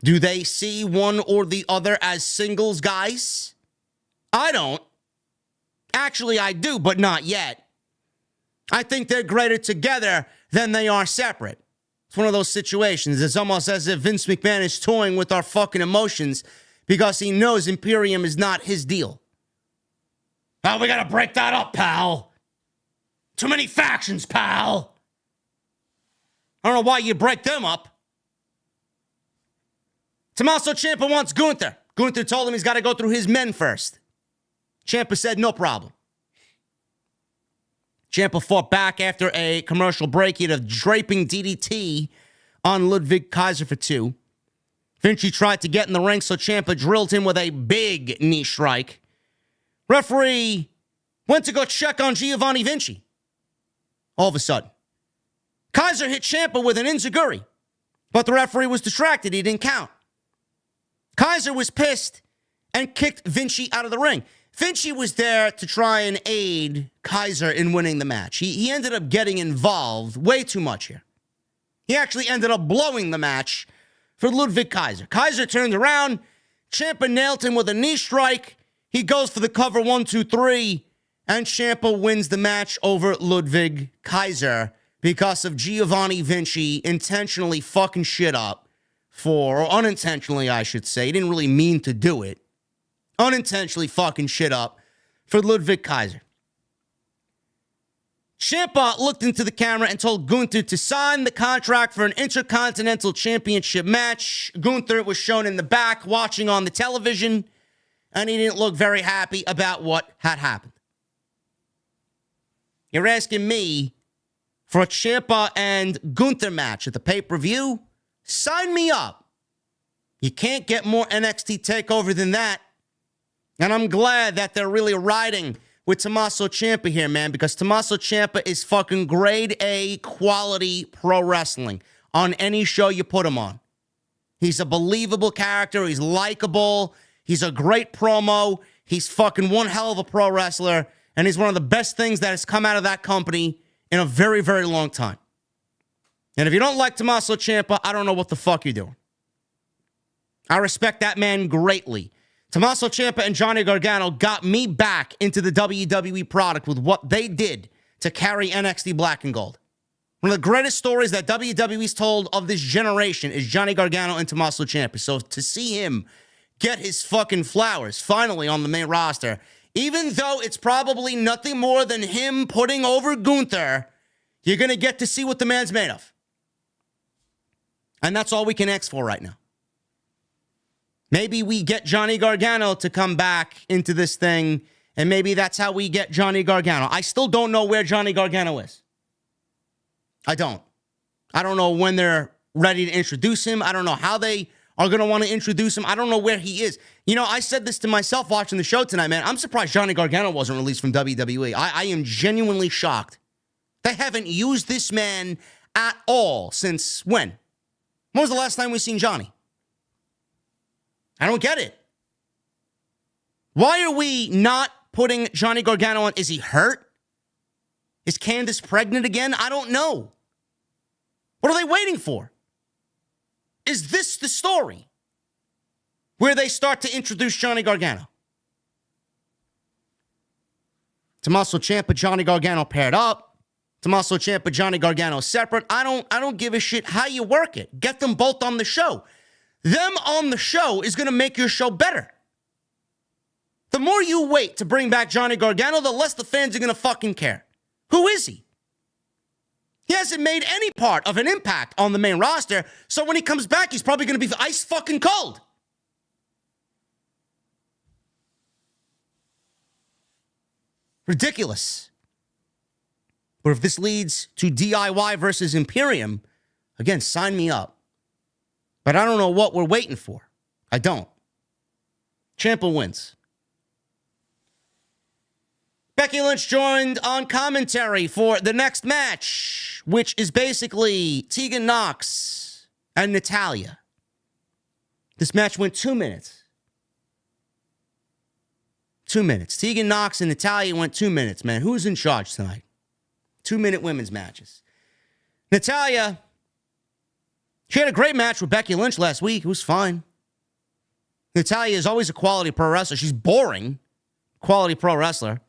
Do they see one or the other as singles guys? I don't. Actually, I do, but not yet. I think they're greater together than they are separate. It's one of those situations. It's almost as if Vince McMahon is toying with our fucking emotions because he knows Imperium is not his deal. Oh, we gotta break that up, pal. Too many factions, pal. I don't know why you break them up. Tommaso Ciampa wants Gunther. Gunther told him he's got to go through his men first. Ciampa said no problem. Ciampa fought back after a commercial break. He had a draping DDT on Ludwig Kaiser for 2. Vinci tried to get in the ring, so Ciampa drilled him with a big knee strike. Referee went to go check on Giovanni Vinci. All of a sudden, Kaiser hit Ciampa with an enziguri, but the referee was distracted. He didn't count. Kaiser was pissed and kicked Vinci out of the ring. Vinci was there to try and aid Kaiser in winning the match. He ended up getting involved way too much here. He actually ended up blowing the match for Ludwig Kaiser. Kaiser turned around. Ciampa nailed him with a knee strike. He goes for the cover 1, 2, 3. And Ciampa wins the match over Ludwig Kaiser because of Giovanni Vinci intentionally fucking shit up or unintentionally, I should say. He didn't really mean to do it. Unintentionally fucking shit up for Ludwig Kaiser. Ciampa looked into the camera and told Gunther to sign the contract for an Intercontinental Championship match. Gunther was shown in the back watching on the television, and he didn't look very happy about what had happened. You're asking me for a Ciampa and Gunther match at the pay-per-view? Sign me up. You can't get more NXT TakeOver than that. And I'm glad that they're really riding with Tommaso Ciampa here, man, because Tommaso Ciampa is fucking grade A quality pro wrestling on any show you put him on. He's a believable character. He's likable. He's a great promo. He's fucking one hell of a pro wrestler. And he's one of the best things that has come out of that company in a very, very long time. And if you don't like Tommaso Ciampa, I don't know what the fuck you're doing. I respect that man greatly. Tommaso Ciampa and Johnny Gargano got me back into the WWE product with what they did to carry NXT Black and Gold. One of the greatest stories that WWE's told of this generation is Johnny Gargano and Tommaso Ciampa. So to see him get his fucking flowers finally on the main roster, even though it's probably nothing more than him putting over Gunther, you're going to get to see what the man's made of. And that's all we can ask for right now. Maybe we get Johnny Gargano to come back into this thing, and maybe that's how we get Johnny Gargano. I still don't know where Johnny Gargano is. I don't know when they're ready to introduce him. I don't know how they are going to want to introduce him. I don't know where he is. You know, I said this to myself watching the show tonight, man. I'm surprised Johnny Gargano wasn't released from WWE. I am genuinely shocked. They haven't used this man at all since when? When was the last time we seen Johnny? I don't get it. Why are we not putting Johnny Gargano on? Is he hurt? Is Candice pregnant again? I don't know. What are they waiting for? Is this the story where they start to introduce Johnny Gargano? Tommaso Ciampa, Johnny Gargano paired up. Tommaso Ciampa, Johnny Gargano separate. I don't give a shit how you work it. Get them both on the show. Them on the show is going to make your show better. The more you wait to bring back Johnny Gargano, the less the fans are going to fucking care. Who is he? He hasn't made any part of an impact on the main roster, so when he comes back, he's probably going to be ice fucking cold. Ridiculous. But if this leads to DIY versus Imperium, again, sign me up. But I don't know what we're waiting for. I don't. Ciampa wins. Becky Lynch joined on commentary for the next match, which is basically Tegan Nox and Natalya. This match went 2 minutes. 2 minutes. Tegan Nox and Natalya went 2 minutes, man. Who's in charge tonight? 2-minute women's matches. Natalya, she had a great match with Becky Lynch last week. It was fine. Natalya is always a quality pro wrestler. She's boring. Quality pro wrestler.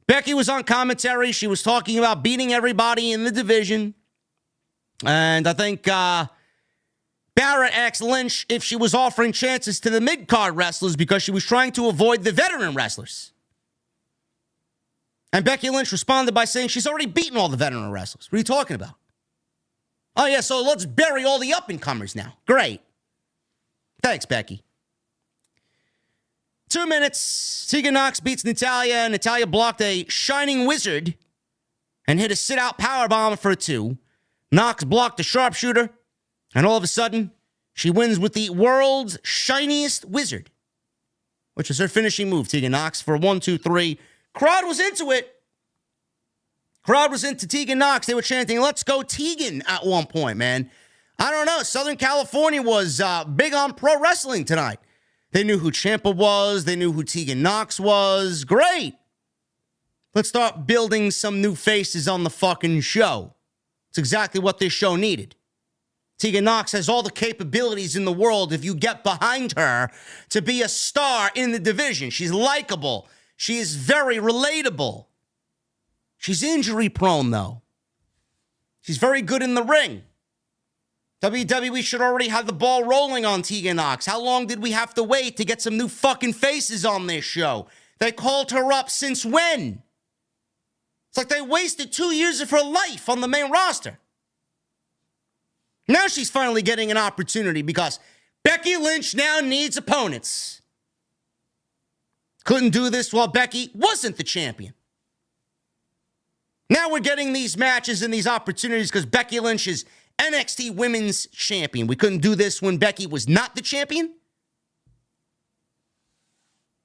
Becky was on commentary. She was talking about beating everybody in the division. And I think Barrett asked Lynch if she was offering chances to the mid-card wrestlers because she was trying to avoid the veteran wrestlers. And Becky Lynch responded by saying she's already beaten all the veteran wrestlers. What are you talking about? Oh, yeah, so let's bury all the up-and-comers now. Great. Thanks, Becky. 2 minutes. Tegan Nox beats Natalya. Natalya blocked a Shining Wizard and hit a sit-out powerbomb for a 2. Nox blocked a sharpshooter. And all of a sudden, she wins with the world's shiniest wizard, which is her finishing move, Tegan Nox, for 1, 2, 3. Crowd was into it. Crowd was into Tegan Nox. They were chanting, "Let's go Tegan," at one point, man. I don't know. Southern California was big on pro wrestling tonight. They knew who Champa was. They knew who Tegan Nox was. Great. Let's start building some new faces on the fucking show. It's exactly what this show needed. Tegan Nox has all the capabilities in the world if you get behind her to be a star in the division. She's likable. She is very relatable. She's injury prone, though. She's very good in the ring. WWE should already have the ball rolling on Tegan Nox. How long did we have to wait to get some new fucking faces on this show? They called her up since when? It's like they wasted 2 years of her life on the main roster. Now she's finally getting an opportunity because Becky Lynch now needs opponents. Couldn't do this while Becky wasn't the champion. Now we're getting these matches and these opportunities because Becky Lynch is NXT Women's Champion. We couldn't do this when Becky was not the champion.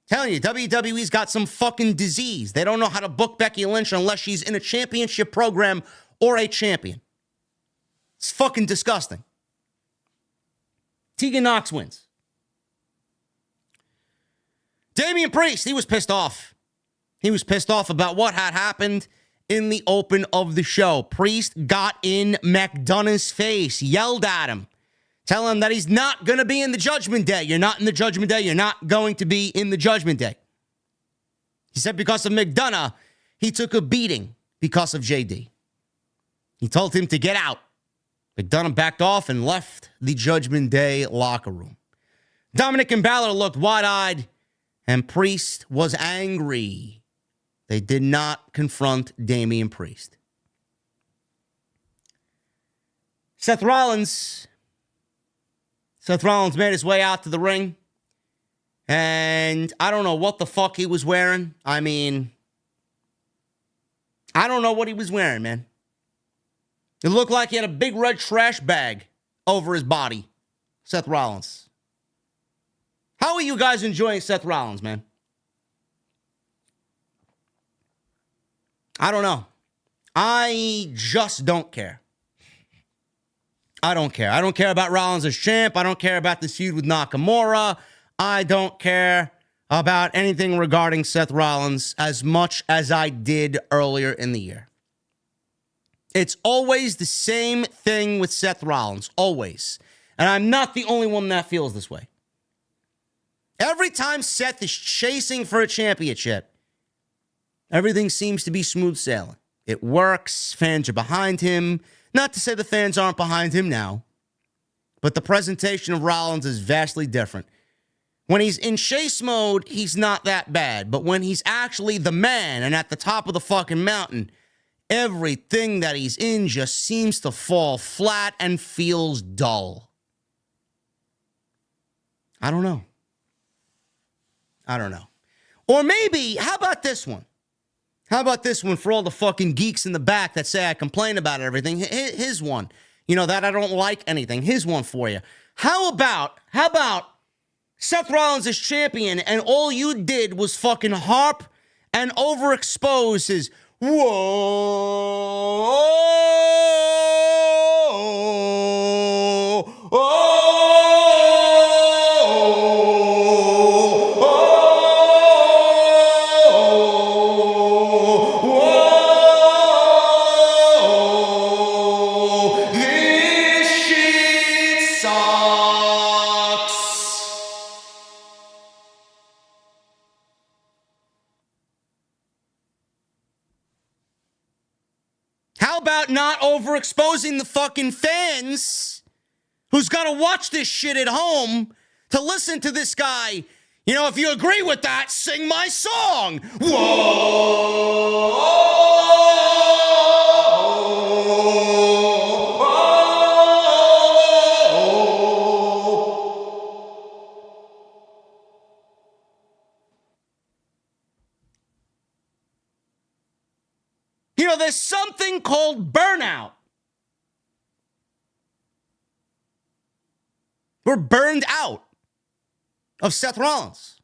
Telling you, WWE's got some fucking disease. They don't know how to book Becky Lynch unless she's in a championship program or a champion. It's fucking disgusting. Tegan Nox wins. Damian Priest, he was pissed off. He was pissed off about what had happened in the open of the show. Priest got in McDonough's face, yelled at him, Tell him that he's not going to be in the Judgment Day. You're not in the Judgment Day. You're not going to be in the Judgment Day. He said because of McDonough, he took a beating because of JD. He told him to get out. McDonough backed off and left the Judgment Day locker room. Dominic and Balor looked wide-eyed, and Priest was angry. They did not confront Damian Priest. Seth Rollins made his way out to the ring, and I don't know what the fuck he was wearing. I mean, I don't know what he was wearing, man. It looked like he had a big red trash bag over his body. Seth Rollins. How are you guys enjoying Seth Rollins, man? I don't know. I just don't care. I don't care. I don't care about Rollins as champ. I don't care about this feud with Nakamura. I don't care about anything regarding Seth Rollins as much as I did earlier in the year. It's always the same thing with Seth Rollins. Always. And I'm not the only one that feels this way. Every time Seth is chasing for a championship, everything seems to be smooth sailing. It works. Fans are behind him. Not to say the fans aren't behind him now, but the presentation of Rollins is vastly different. When he's in chase mode, he's not that bad. But when he's actually the man and at the top of the fucking mountain, everything that he's in just seems to fall flat and feels dull. I don't know. Or maybe, how about this one? How about this one for all the fucking geeks in the back that say I complain about everything? His one. You know, that I don't like anything. His one for you. How about Seth Rollins is champion and all you did was fucking harp and overexpose his not overexposing the fucking fans who's got to watch this shit at home to listen to this guy. You know, if you agree with that, sing my song. You know, there's something called burnout. We're burned out of Seth Rollins.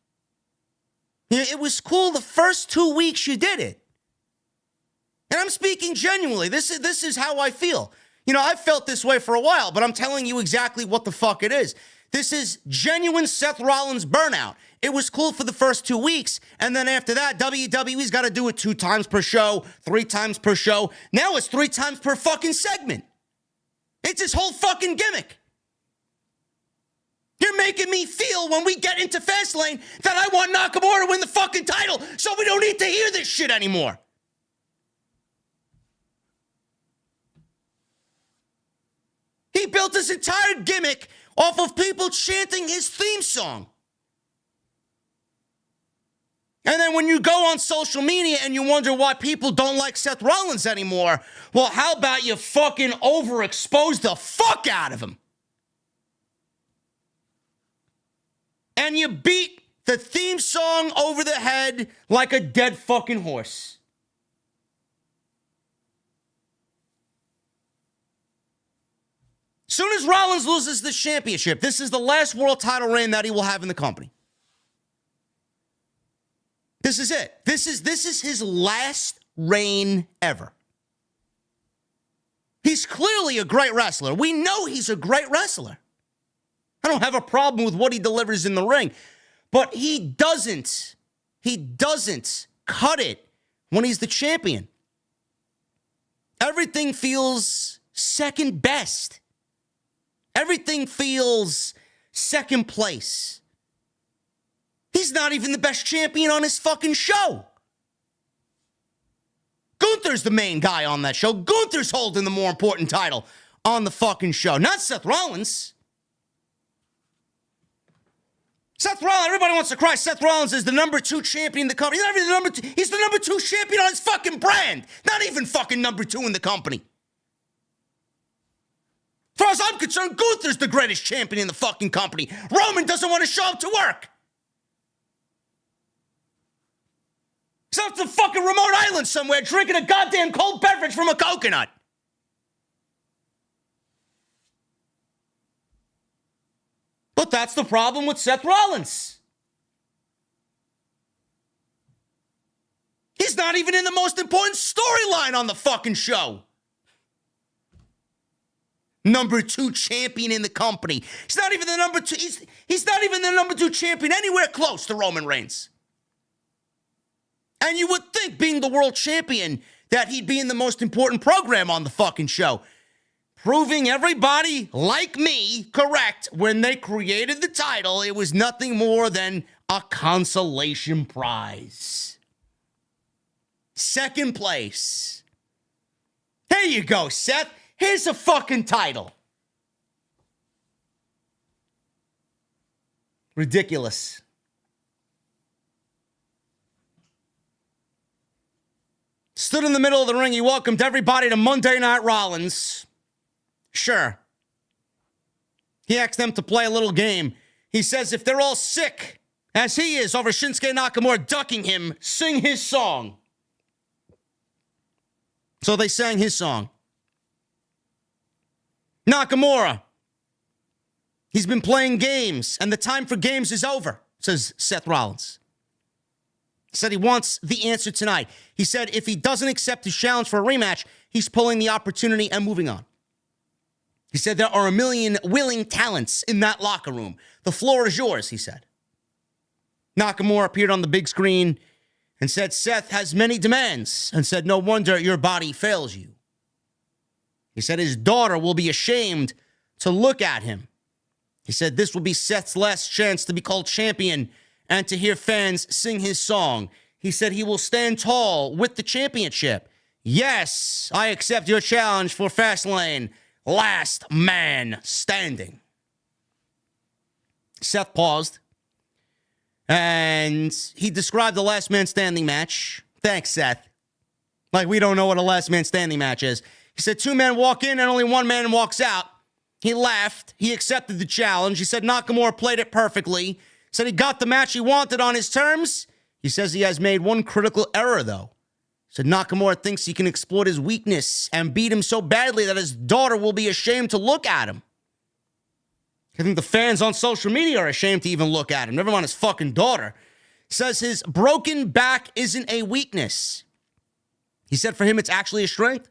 You know, it was cool the first 2 weeks you did it. And I'm speaking genuinely. This is how I feel. You know, I've felt this way for a while, but I'm telling you exactly what the fuck it is. This is genuine Seth Rollins burnout. It was cool for the first 2 weeks, and then after that, WWE's got to do it 2 times per show, 3 times per show. Now it's 3 times per fucking segment. It's his whole fucking gimmick. You're making me feel when we get into Fastlane that I want Nakamura to win the fucking title, so we don't need to hear this shit anymore. He built his entire gimmick off of people chanting his theme song. And then when you go on social media and you wonder why people don't like Seth Rollins anymore, well, how about you fucking overexpose the fuck out of him? And you beat the theme song over the head like a dead fucking horse. Soon as Rollins loses the championship, this is the last world title reign that he will have in the company. This is it. This is his last reign ever. He's clearly a great wrestler. We know he's a great wrestler. I don't have a problem with what he delivers in the ring, but he doesn't cut it when he's the champion. Everything feels second best. Everything feels second place. He's not even the best champion on his fucking show. Gunther's the main guy on that show. Gunther's holding the more important title on the fucking show, not Seth Rollins. Seth Rollins, everybody wants to cry. Seth Rollins is the number 2 champion in the company. He's not even the number 2. He's the number 2 champion on his fucking brand. Not even fucking number 2 in the company. As far as I'm concerned, Gunther's the greatest champion in the fucking company. Roman doesn't want to show up to work. He's off the fucking remote island somewhere drinking a goddamn cold beverage from a coconut. But that's the problem with Seth Rollins. He's not even in the most important storyline on the fucking show. Number 2 champion in the company. He's not even the number 2. He's not even the number 2 champion anywhere close to Roman Reigns. And you would think, being the world champion, that he'd be in the most important program on the fucking show. Proving everybody, like me, correct. When they created the title, it was nothing more than a consolation prize. Second place. Here you go, Seth. Here's a fucking title. Ridiculous. Stood in the middle of the ring. He welcomed everybody to Monday Night Rollins. Sure. He asked them to play a little game. He says if they're all sick, as he is over Shinsuke Nakamura ducking him, sing his song. So they sang his song. Nakamura, he's been playing games, and the time for games is over, says Seth Rollins. He said he wants the answer tonight. He said if he doesn't accept his challenge for a rematch, he's pulling the opportunity and moving on. He said there are a million willing talents in that locker room. The floor is yours, he said. Nakamura appeared on the big screen and said Seth has many demands and said no wonder your body fails you. He said his daughter will be ashamed to look at him. He said this will be Seth's last chance to be called champion and to hear fans sing his song. He said he will stand tall with the championship. Yes, I accept your challenge for Fastlane. Last man standing. Seth paused, and he described the last man standing match. Thanks, Seth. Like we don't know what a last man standing match is. He said 2 men walk in and only 1 man walks out. He laughed. He accepted the challenge. He said Nakamura played it perfectly. Said he got the match he wanted on his terms. He says he has made one critical error, though. Said Nakamura thinks he can exploit his weakness and beat him so badly that his daughter will be ashamed to look at him. I think the fans on social media are ashamed to even look at him. Never mind his fucking daughter. Says his broken back isn't a weakness. He said for him it's actually a strength.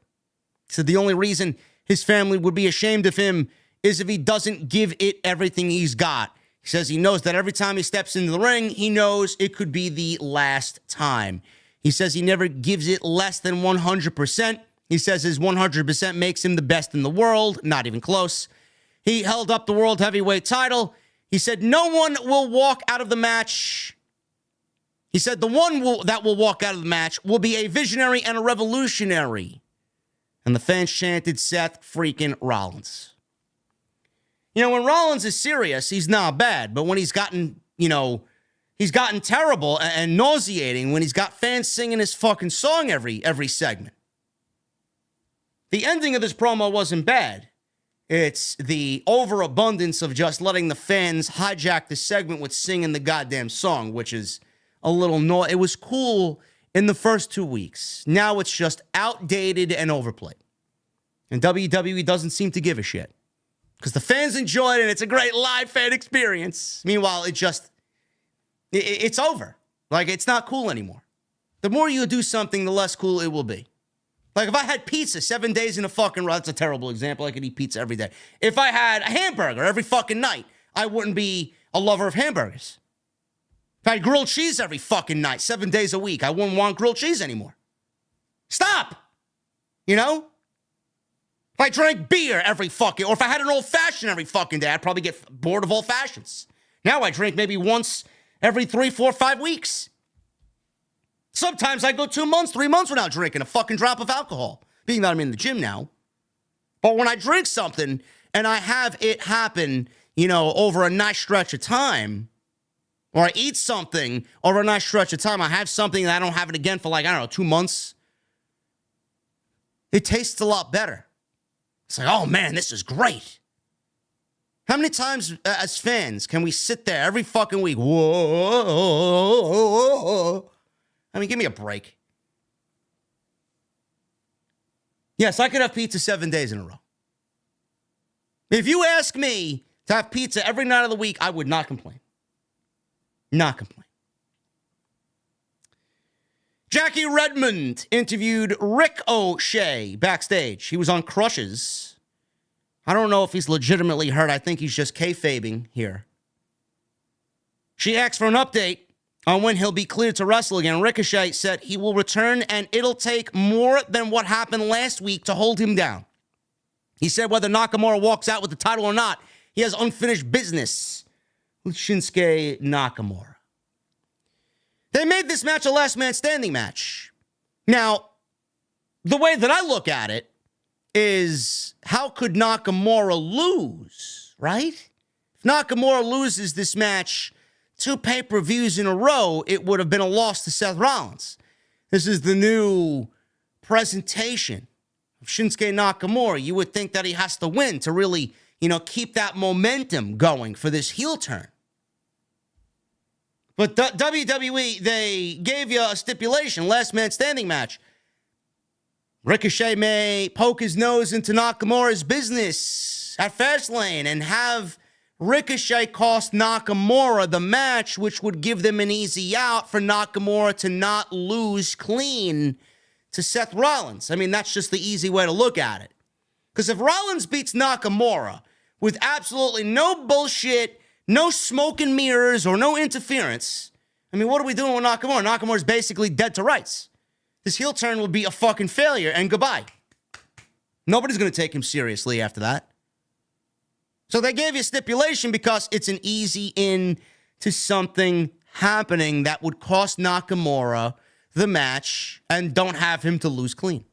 He said the only reason his family would be ashamed of him is if he doesn't give it everything he's got. He says he knows that every time he steps into the ring, he knows it could be the last time. He says he never gives it less than 100%. He says his 100% makes him the best in the world. Not even close. He held up the World Heavyweight title. He said no one will walk out of the match. He said the one that will walk out of the match will be a visionary and a revolutionary. And the fans chanted Seth freaking Rollins. You know, when Rollins is serious, he's not bad. But when he's gotten, he's gotten terrible and nauseating when he's got fans singing his fucking song every segment. The ending of this promo wasn't bad. It's the overabundance of just letting the fans hijack the segment with singing the goddamn song, which is a little it was cool in the first 2 weeks. Now it's just outdated and overplayed. And WWE doesn't seem to give a shit. Because the fans enjoy it and it's a great live fan experience. Meanwhile, it's over. Like, it's not cool anymore. The more you do something, the less cool it will be. Like, if I had pizza 7 days in a fucking row, that's a terrible example. I could eat pizza every day. If I had a hamburger every fucking night, I wouldn't be a lover of hamburgers. If I had grilled cheese every fucking night, 7 days a week, I wouldn't want grilled cheese anymore. Stop! If I drank beer every fucking, or if I had an old-fashioned every fucking day, I'd probably get bored of old-fashions. Now I drink maybe once every 3, 4, 5 weeks. Sometimes I go 2 months, 3 months without drinking a fucking drop of alcohol, being that I'm in the gym now. But when I drink something and I have it happen, over a nice stretch of time, or I eat something over a nice stretch of time, I have something and I don't have it again for 2 months, it tastes a lot better. It's like, oh man, this is great. How many times as fans can we sit there every fucking week? Whoa. I mean, give me a break. Yes, I could have pizza 7 days in a row. If you ask me to have pizza every night of the week, I would not complain. Not complain. Jackie Redmond interviewed Ricochet backstage. He was on crutches. I don't know if he's legitimately hurt. I think he's just kayfabing here. She asked for an update on when he'll be cleared to wrestle again. Ricochet said he will return and it'll take more than what happened last week to hold him down. He said whether Nakamura walks out with the title or not, he has unfinished business with Shinsuke Nakamura. They made this match a last man standing match. Now, the way that I look at it is, how could Nakamura lose, right? If Nakamura loses this match 2 pay-per-views in a row, it would have been a loss to Seth Rollins. This is the new presentation of Shinsuke Nakamura. You would think that he has to win to really, keep that momentum going for this heel turn. But WWE, they gave you a stipulation, last man standing match. Ricochet may poke his nose into Nakamura's business at Fastlane and have Ricochet cost Nakamura the match, which would give them an easy out for Nakamura to not lose clean to Seth Rollins. I mean, that's just the easy way to look at it. Because if Rollins beats Nakamura with absolutely no bullshit, no smoke and mirrors, or no interference, I mean, what are we doing with Nakamura? Nakamura's basically dead to rights. This heel turn will be a fucking failure, and goodbye. Nobody's going to take him seriously after that. So they gave you a stipulation because it's an easy in to something happening that would cost Nakamura the match and don't have him to lose clean.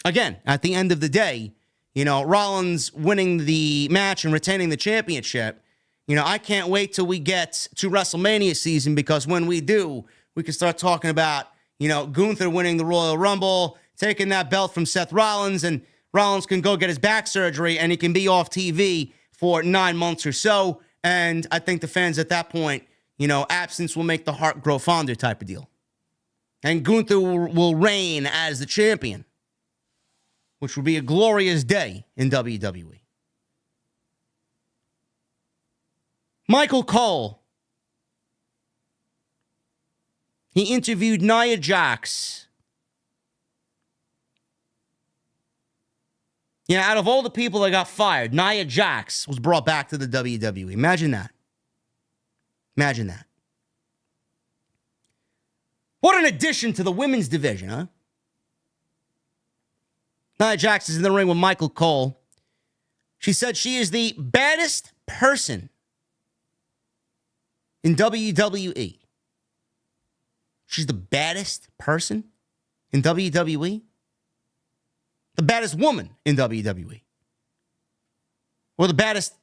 Again, at the end of the day, Rollins winning the match and retaining the championship, I can't wait till we get to WrestleMania season, because when we do, we can start talking about, Gunther winning the Royal Rumble, taking that belt from Seth Rollins, and Rollins can go get his back surgery and he can be off TV for 9 months or so. And I think the fans at that point, absence will make the heart grow fonder type of deal. And Gunther will reign as the champion, which will be a glorious day in WWE. Michael Cole. He interviewed Nia Jax. Out of all the people that got fired, Nia Jax was brought back to the WWE. Imagine that. Imagine that. What an addition to the women's division, huh? Nia Jax is in the ring with Michael Cole. She said she is the baddest person in WWE. She's the baddest person in WWE? The baddest woman in WWE. Or the baddest...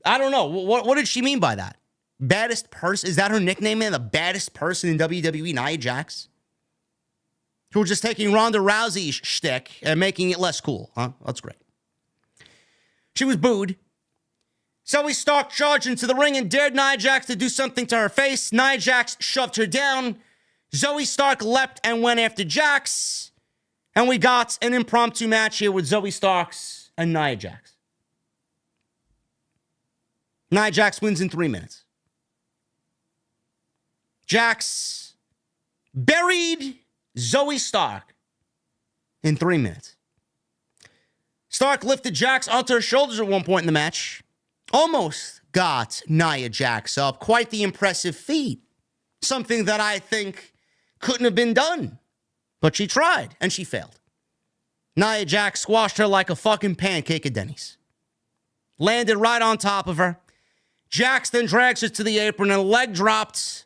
I don't know. What did she mean by that? Baddest person? Is that her nickname, man? The baddest person in WWE, Nia Jax? Who were just taking Ronda Rousey's shtick and making it less cool, huh? That's great. She was booed. Zoe Stark charged into the ring and dared Nia Jax to do something to her face. Nia Jax shoved her down. Zoe Stark leapt and went after Jax. And we got an impromptu match here with Zoe Starks and Nia Jax. Nia Jax wins in 3 minutes. Jax buried Zoe Stark in 3 minutes. Stark lifted Jax onto her shoulders at one point in the match. Almost got Nia Jax up. Quite the impressive feat. Something that I think couldn't have been done. But she tried, and she failed. Nia Jax squashed her like a fucking pancake at Denny's. Landed right on top of her. Jax then drags her to the apron and leg dropped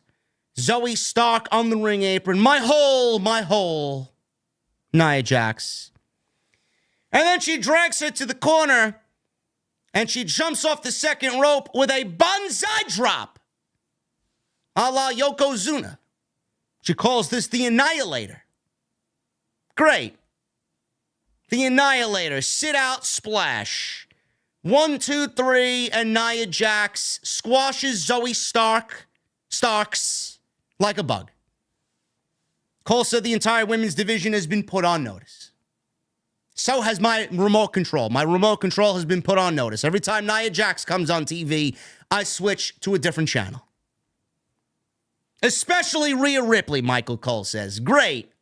Zoe Stark on the ring apron. My hole, Nia Jax. And then she drags her to the corner and she jumps off the second rope with a banzai drop, a la Yokozuna. She calls this the Annihilator. Great. The Annihilator, sit out splash. 1, 2, 3, and Nia Jax squashes Zoe Starks like a bug. Cole said the entire women's division has been put on notice. So has my remote control. My remote control has been put on notice. Every time Nia Jax comes on TV, I switch to a different channel. Especially Rhea Ripley, Michael Cole says. Great.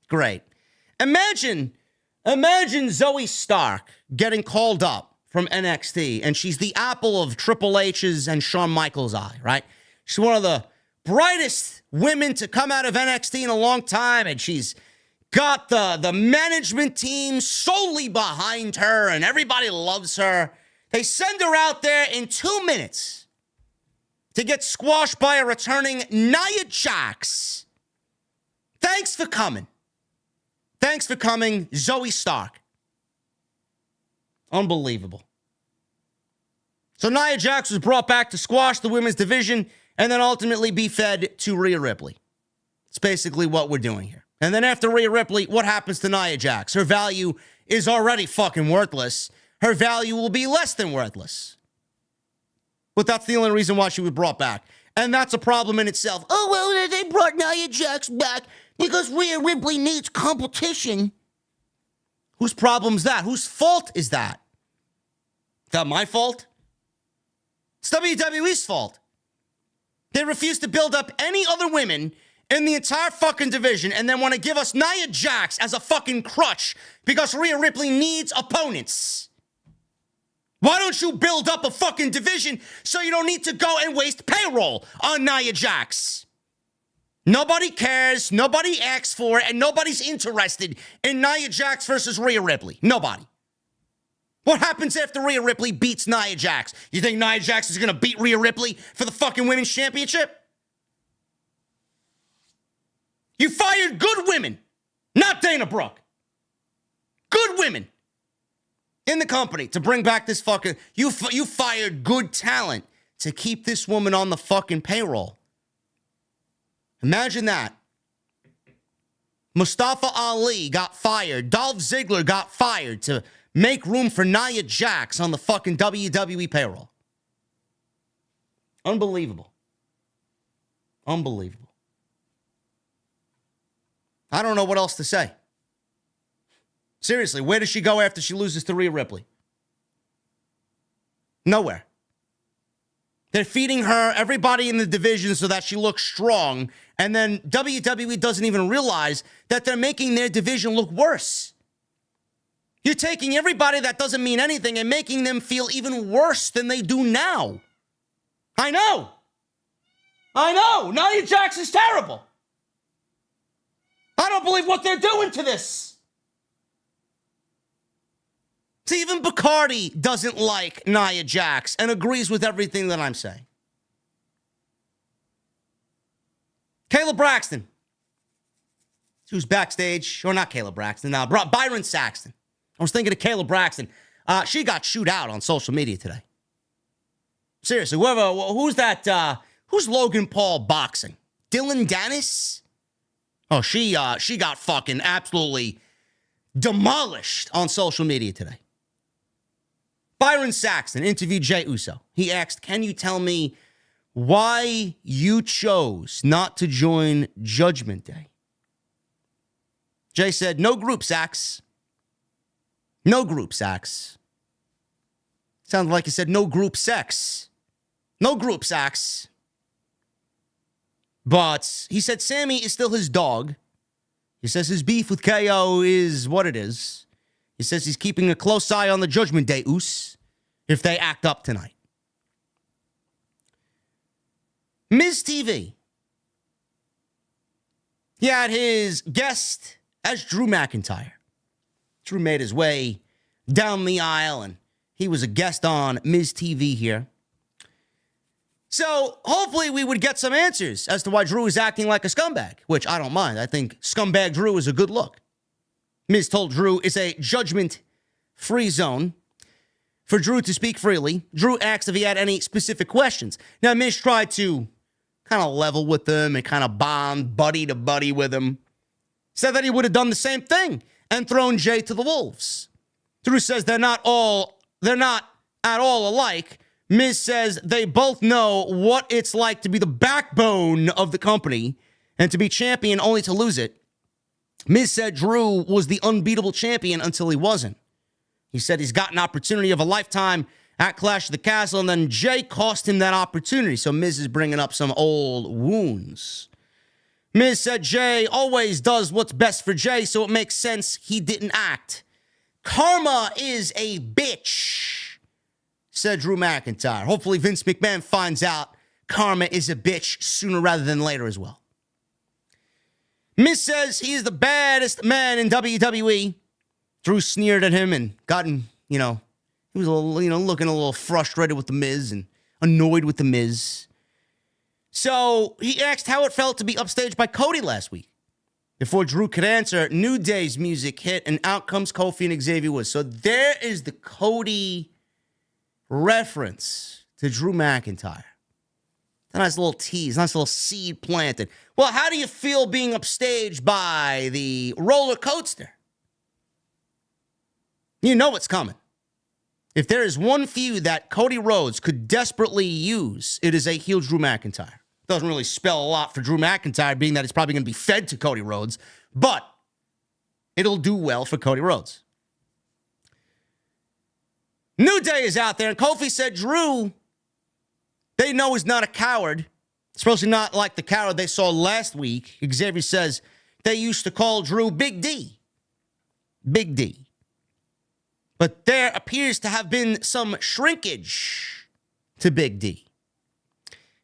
Great. Imagine Zoe Stark getting called up from NXT, and she's the apple of Triple H's and Shawn Michaels' eye, right? She's one of the brightest women to come out of NXT in a long time, and she's got the management team solely behind her, and everybody loves her. They send her out there in 2 minutes to get squashed by a returning Nia Jax. Thanks for coming. Thanks for coming, Zoe Stark. Unbelievable. So Nia Jax was brought back to squash the women's division and then ultimately be fed to Rhea Ripley. It's basically what we're doing here. And then after Rhea Ripley, what happens to Nia Jax? Her value is already fucking worthless. Her value will be less than worthless. But that's the only reason why she was brought back. And that's a problem in itself. Oh, well, they brought Nia Jax back because Rhea Ripley needs competition. Whose problem's that? Whose fault is that? Is that my fault? It's WWE's fault. They refuse to build up any other women in the entire fucking division and then want to give us Nia Jax as a fucking crutch because Rhea Ripley needs opponents. Why don't you build up a fucking division so you don't need to go and waste payroll on Nia Jax? Nobody cares, nobody asks for it, and nobody's interested in Nia Jax versus Rhea Ripley. Nobody. What happens after Rhea Ripley beats Nia Jax? You think Nia Jax is going to beat Rhea Ripley for the fucking women's championship? You fired good women, not Dana Brooke. Good women in the company to bring back this fucking... You fired good talent to keep this woman on the fucking payroll. Imagine that. Mustafa Ali got fired. Dolph Ziggler got fired to make room for Nia Jax on the fucking WWE payroll. Unbelievable. Unbelievable. I don't know what else to say. Seriously, where does she go after she loses to Rhea Ripley? Nowhere. They're feeding her everybody in the division so that she looks strong, and then WWE doesn't even realize that they're making their division look worse. You're taking everybody that doesn't mean anything and making them feel even worse than they do now. I know. Nia Jax is terrible. I don't believe what they're doing to this. See, even Bacardi doesn't like Nia Jax and agrees with everything that I'm saying. Kayla Braxton, who's backstage, or not Kayla Braxton, Byron Saxton. I was thinking of Kayla Braxton. She got chewed out on social media today. Seriously, who's that? Who's Logan Paul boxing? Dylan Dennis? Oh, she got fucking absolutely demolished on social media today. Byron Saxton interviewed Jey Uso. He asked, can you tell me why you chose not to join Judgment Day? Jey said, no group, Sax. No group, Sax. Sounded like he said no group sex. No group, Sax. But he said Sami is still his dog. He says his beef with KO is what it is. He says he's keeping a close eye on the Judgment Day Oos if they act up tonight. Miz TV. He had his guest as Drew McIntyre. Drew made his way down the aisle, and he was a guest on Miz TV here. So hopefully we would get some answers as to why Drew is acting like a scumbag, which I don't mind. I think scumbag Drew is a good look. Miz told Drew it's a judgment-free zone for Drew to speak freely. Drew asked if he had any specific questions. Now, Miz tried to kind of level with him and kind of bond buddy to buddy with him. Said that he would have done the same thing and thrown Jey to the wolves. Drew says they're not at all alike. Miz says they both know what it's like to be the backbone of the company and to be champion only to lose it. Miz said Drew was the unbeatable champion until he wasn't. He said he's got an opportunity of a lifetime at Clash of the Castle, and then Jey cost him that opportunity. So Miz is bringing up some old wounds. Miz said Jey always does what's best for Jey, so it makes sense he didn't act. Karma is a bitch, said Drew McIntyre. Hopefully Vince McMahon finds out karma is a bitch sooner rather than later as well. Miz says he is the baddest man in WWE. Drew sneered at him and gotten, he was a little, looking a little frustrated with the Miz and annoyed with the Miz. So he asked how it felt to be upstaged by Cody last week. Before Drew could answer, New Day's music hit and out comes Kofi and Xavier Woods. So there is the Cody reference to Drew McIntyre. A nice little tease, nice little seed planted. Well, how do you feel being upstaged by the roller coaster? You know what's coming. If there is one feud that Cody Rhodes could desperately use, it is a heel Drew McIntyre. Doesn't really spell a lot for Drew McIntyre, being that it's probably going to be fed to Cody Rhodes, but it'll do well for Cody Rhodes. New Day is out there, and Kofi said Drew, they know he's not a coward, especially not like the coward they saw last week. Xavier says they used to call Drew Big D. Big D. But there appears to have been some shrinkage to Big D.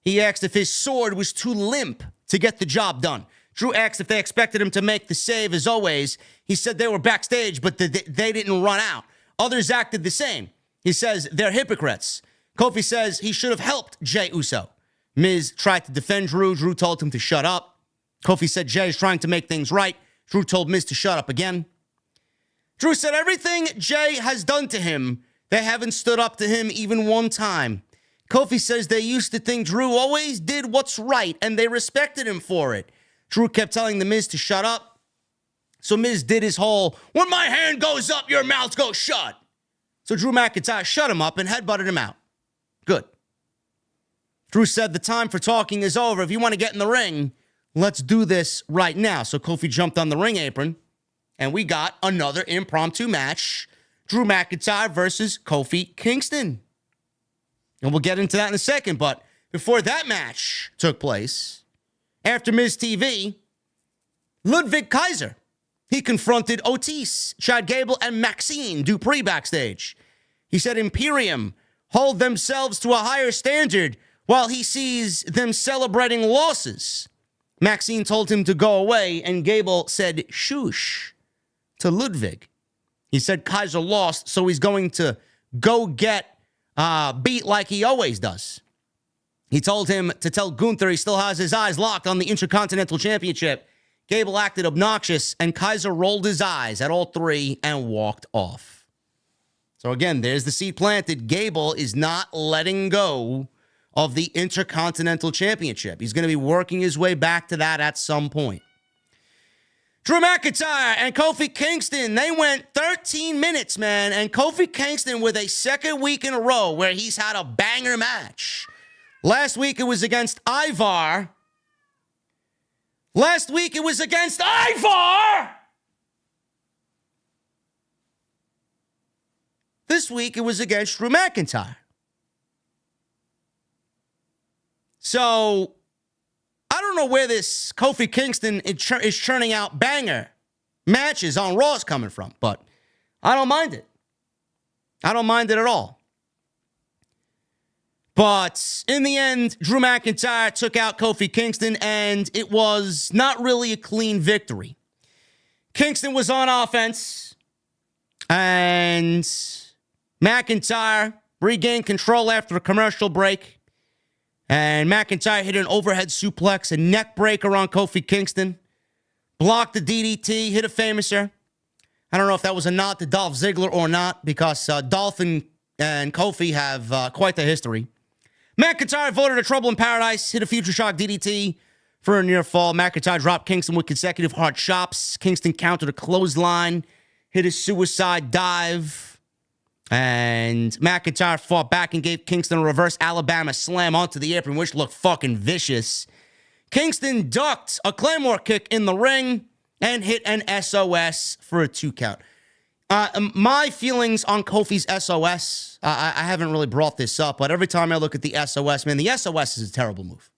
He asked if his sword was too limp to get the job done. Drew asked if they expected him to make the save as always. He said they were backstage, but they didn't run out. Others acted the same. He says they're hypocrites. Kofi says he should have helped Jey Uso. Miz tried to defend Drew. Drew told him to shut up. Kofi said Jey is trying to make things right. Drew told Miz to shut up again. Drew said everything Jey has done to him, they haven't stood up to him even one time. Kofi says they used to think Drew always did what's right, and they respected him for it. Drew kept telling the Miz to shut up. So Miz did his whole, when my hand goes up, your mouth goes shut. So Drew McIntyre shut him up and headbutted him out. Good. Drew said the time for talking is over. If you want to get in the ring, let's do this right now. So Kofi jumped on the ring apron. And we got another impromptu match. Drew McIntyre versus Kofi Kingston. And we'll get into that in a second. But before that match took place, after Miz TV, Ludwig Kaiser, he confronted Otis, Chad Gable, and Maxine Dupree backstage. He said Imperium hold themselves to a higher standard while he sees them celebrating losses. Maxine told him to go away, and Gable said shush to Ludwig. He said Kaiser lost, so he's going to go get beat like he always does. He told him to tell Gunther he still has his eyes locked on the Intercontinental Championship. Gable acted obnoxious, and Kaiser rolled his eyes at all three and walked off. So again, there's the seed planted. Gable is not letting go of the Intercontinental Championship. He's going to be working his way back to that at some point. Drew McIntyre and Kofi Kingston, they went 13 minutes, man. And Kofi Kingston with a second week in a row where he's had a banger match. Last week it was against Ivar. This week it was against Drew McIntyre. So I don't know where this Kofi Kingston is churning out banger matches on Raw is coming from, but I don't mind it. I don't mind it at all. But in the end, Drew McIntyre took out Kofi Kingston, and it was not really a clean victory. Kingston was on offense. And McIntyre regained control after a commercial break. And McIntyre hit an overhead suplex, a neck breaker on Kofi Kingston. Blocked the DDT, hit a famouser. I don't know if that was a nod to Dolph Ziggler or not, because Dolph and Kofi have quite the history. McIntyre avoided a Trouble in Paradise, hit a Future Shock DDT for a near fall. McIntyre dropped Kingston with consecutive hard chops. Kingston countered a clothesline, hit a suicide dive. And McIntyre fought back and gave Kingston a reverse Alabama slam onto the apron, which looked fucking vicious. Kingston ducked a Claymore kick in the ring and hit an SOS for a 2 count. My feelings on Kofi's SOS, I haven't really brought this up, but every time I look at the SOS, man, the SOS is a terrible move.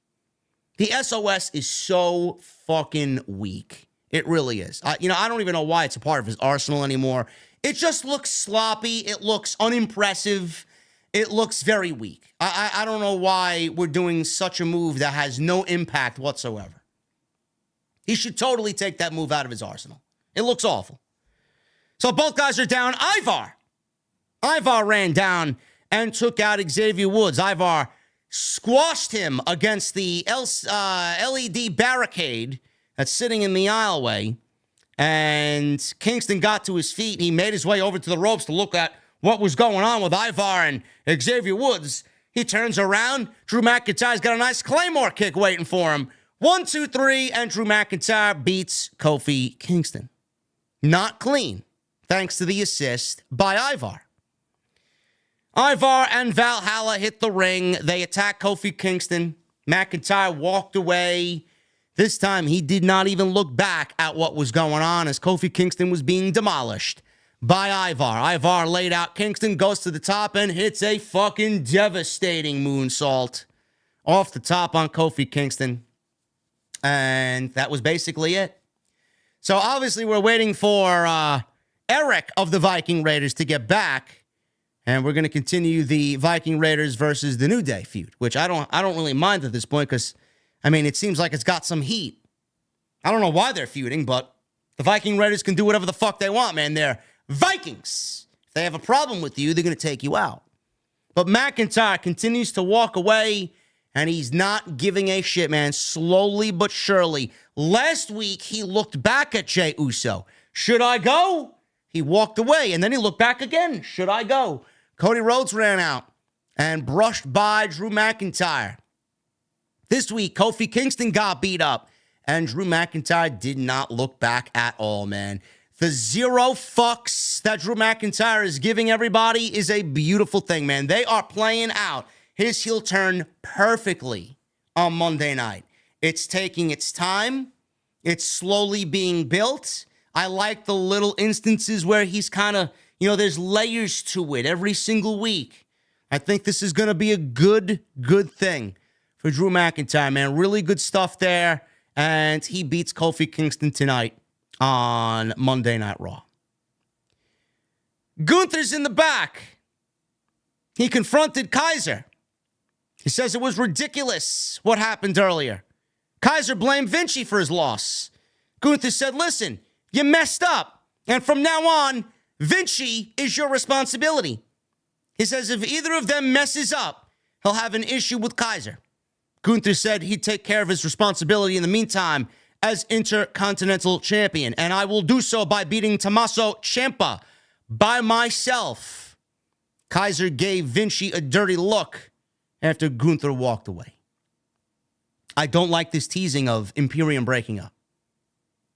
The SOS is so fucking weak. It really is. I don't even know why it's a part of his arsenal anymore. It just looks sloppy. It looks unimpressive. It looks very weak. I don't know why we're doing such a move that has no impact whatsoever. He should totally take that move out of his arsenal. It looks awful. So both guys are down. Ivar ran down and took out Xavier Woods. Ivar squashed him against the LED barricade that's sitting in the aisleway. And Kingston got to his feet. He made his way over to the ropes to look at what was going on with Ivar and Xavier Woods. He turns around. Drew McIntyre's got a nice Claymore kick waiting for him. 1, 2, 3, and Drew McIntyre beats Kofi Kingston. Not clean, thanks to the assist by Ivar. Ivar and Valhalla hit the ring. They attack Kofi Kingston. McIntyre walked away. This time, he did not even look back at what was going on as Kofi Kingston was being demolished by Ivar. Ivar laid out Kingston, goes to the top, and hits a fucking devastating moonsault off the top on Kofi Kingston. And that was basically it. So obviously, we're waiting for Eric of the Viking Raiders to get back. And we're going to continue the Viking Raiders versus the New Day feud, which I don't really mind at this point because, I mean, it seems like it's got some heat. I don't know why they're feuding, but the Viking Raiders can do whatever the fuck they want, man. They're Vikings. If they have a problem with you, they're going to take you out. But McIntyre continues to walk away, and he's not giving a shit, man. Slowly but surely. Last week, he looked back at Jey Uso. Should I go? He walked away, and then he looked back again. Should I go? Cody Rhodes ran out and brushed by Drew McIntyre. This week, Kofi Kingston got beat up, and Drew McIntyre did not look back at all, man. The zero fucks that Drew McIntyre is giving everybody is a beautiful thing, man. They are playing out his heel turn perfectly on Monday night. It's taking its time. It's slowly being built. I like the little instances where he's kind of, there's layers to it every single week. I think this is going to be a good thing for Drew McIntyre, man. Really good stuff there. And he beats Kofi Kingston tonight on Monday Night Raw. Gunther's in the back. He confronted Kaiser. He says it was ridiculous what happened earlier. Kaiser blamed Vinci for his loss. Gunther said, listen, you messed up. And from now on, Vinci is your responsibility. He says if either of them messes up, he'll have an issue with Kaiser. Gunther said he'd take care of his responsibility in the meantime as Intercontinental Champion. And I will do so by beating Tommaso Ciampa by myself. Kaiser gave Vinci a dirty look after Gunther walked away. I don't like this teasing of Imperium breaking up.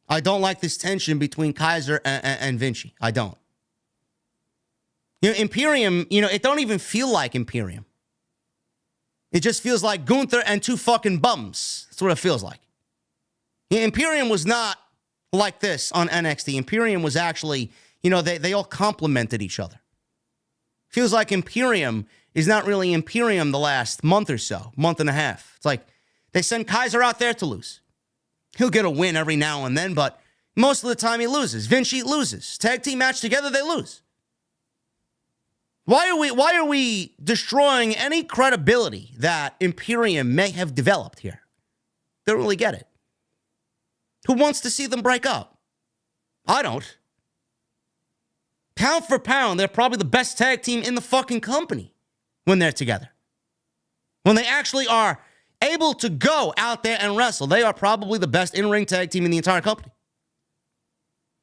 I don't like this tension between Kaiser and Vinci. I don't. Imperium, it don't even feel like Imperium. It just feels like Gunther and two fucking bums. That's what it feels like. Imperium was not like this on NXT. Imperium was actually, they all complemented each other. Feels like Imperium is not really Imperium the last month or so, month and a half. It's like they send Kaiser out there to lose. He'll get a win every now and then, but most of the time he loses. Vinci loses. Tag team match together, they lose. Why are we destroying any credibility that Imperium may have developed here? Don't really get it. Who wants to see them break up? I don't. Pound for pound, they're probably the best tag team in the fucking company when they're together. When they actually are able to go out there and wrestle, they are probably the best in-ring tag team in the entire company.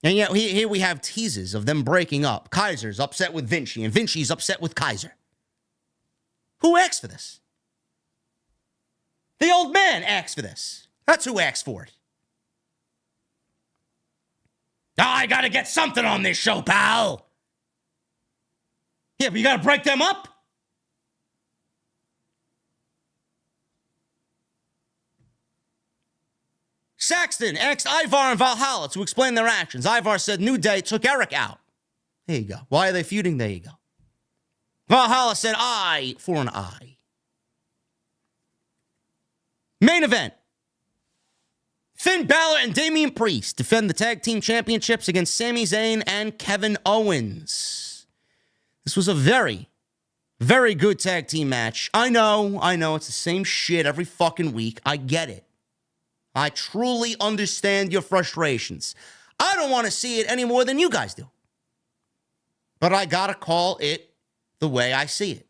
And yet, here we have teases of them breaking up. Kaiser's upset with Vinci, and Vinci's upset with Kaiser. Who asked for this? The old man asked for this. That's who asked for it. I gotta get something on this show, pal. Yeah, but you gotta break them up? Saxton asked Ivar and Valhalla to explain their actions. Ivar said New Day took Eric out. There you go. Why are they feuding? There you go. Valhalla said eye for an eye. Main event. Finn Balor and Damian Priest defend the Tag Team Championships against Sami Zayn and Kevin Owens. This was a very, very good tag team match. I know, it's the same shit every fucking week. I get it. I truly understand your frustrations. I don't want to see it any more than you guys do. But I gotta call it the way I see it.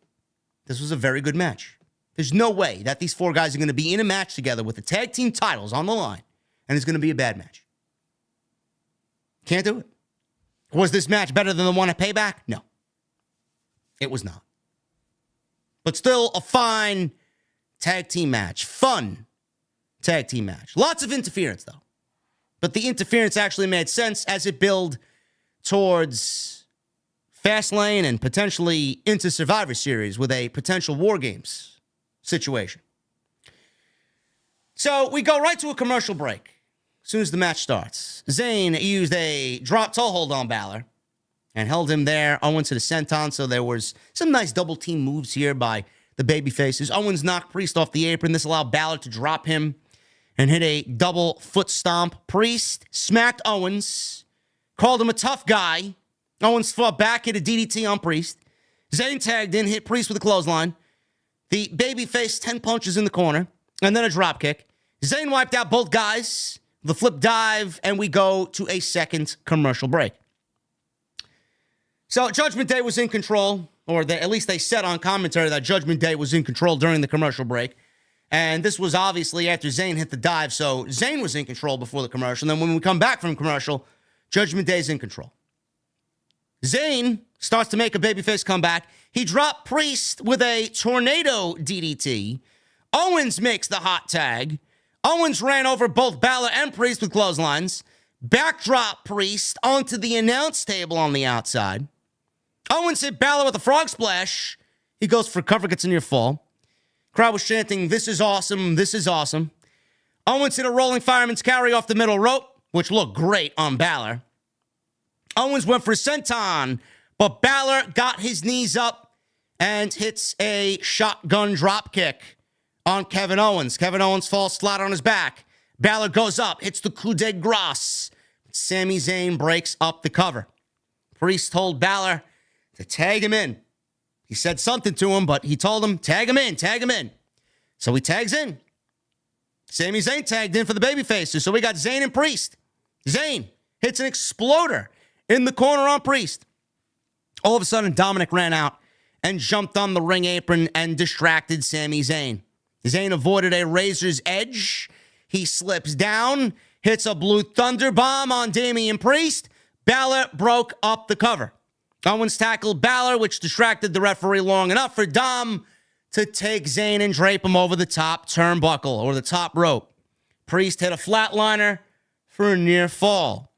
This was a very good match. There's no way that these four guys are going to be in a match together with the tag team titles on the line, and it's going to be a bad match. Can't do it. Was this match better than the one at Payback? No. It was not. But still a fine tag team match. Fun tag team match. Lots of interference, though. But the interference actually made sense as it built towards Fastlane and potentially into Survivor Series with a potential War Games situation. So we go right to a commercial break as soon as the match starts. Zayn used a drop toe hold on Balor and held him there. Owens to the senton, so there was some nice double team moves here by the babyfaces. Owens knocked Priest off the apron. This allowed Balor to drop him and hit a double foot stomp. Priest smacked Owens, called him a tough guy. Owens fought back, hit a DDT on Priest. Zayn tagged in, hit Priest with a clothesline. The babyface 10 punches in the corner, and then a drop kick. Zayn wiped out both guys, the flip dive, and we go to a second commercial break. So Judgment Day was in control, or at least they said on commentary that Judgment Day was in control during the commercial break. And this was obviously after Zayn hit the dive, so Zayn was in control before the commercial. And then when we come back from commercial, Judgment Day is in control. Zayn starts to make a babyface comeback. He dropped Priest with a tornado DDT. Owens makes the hot tag. Owens ran over both Balor and Priest with clotheslines. Backdrop Priest onto the announce table on the outside. Owens hit Balor with a frog splash. He goes for cover, gets a near fall. Crowd was chanting, "This is awesome, this is awesome." Owens hit a rolling fireman's carry off the middle rope, which looked great on Balor. Owens went for a senton, but Balor got his knees up and hits a shotgun drop kick on Kevin Owens. Kevin Owens falls flat on his back. Balor goes up, hits the coup de grace. Sami Zayn breaks up the cover. Priest told Balor to tag him in. He said something to him, but he told him, tag him in, tag him in. So he tags in. Sami Zayn tagged in for the babyfaces. So we got Zayn and Priest. Zayn hits an exploder in the corner on Priest. All of a sudden, Dominic ran out and jumped on the ring apron and distracted Sami Zayn. Zayn avoided a razor's edge. He slips down, hits a blue thunder bomb on Damian Priest. Balor broke up the cover. Owens tackled Balor, which distracted the referee long enough for Dom to take Zayn and drape him over the top turnbuckle or the top rope. Priest hit a flatliner for a near fall.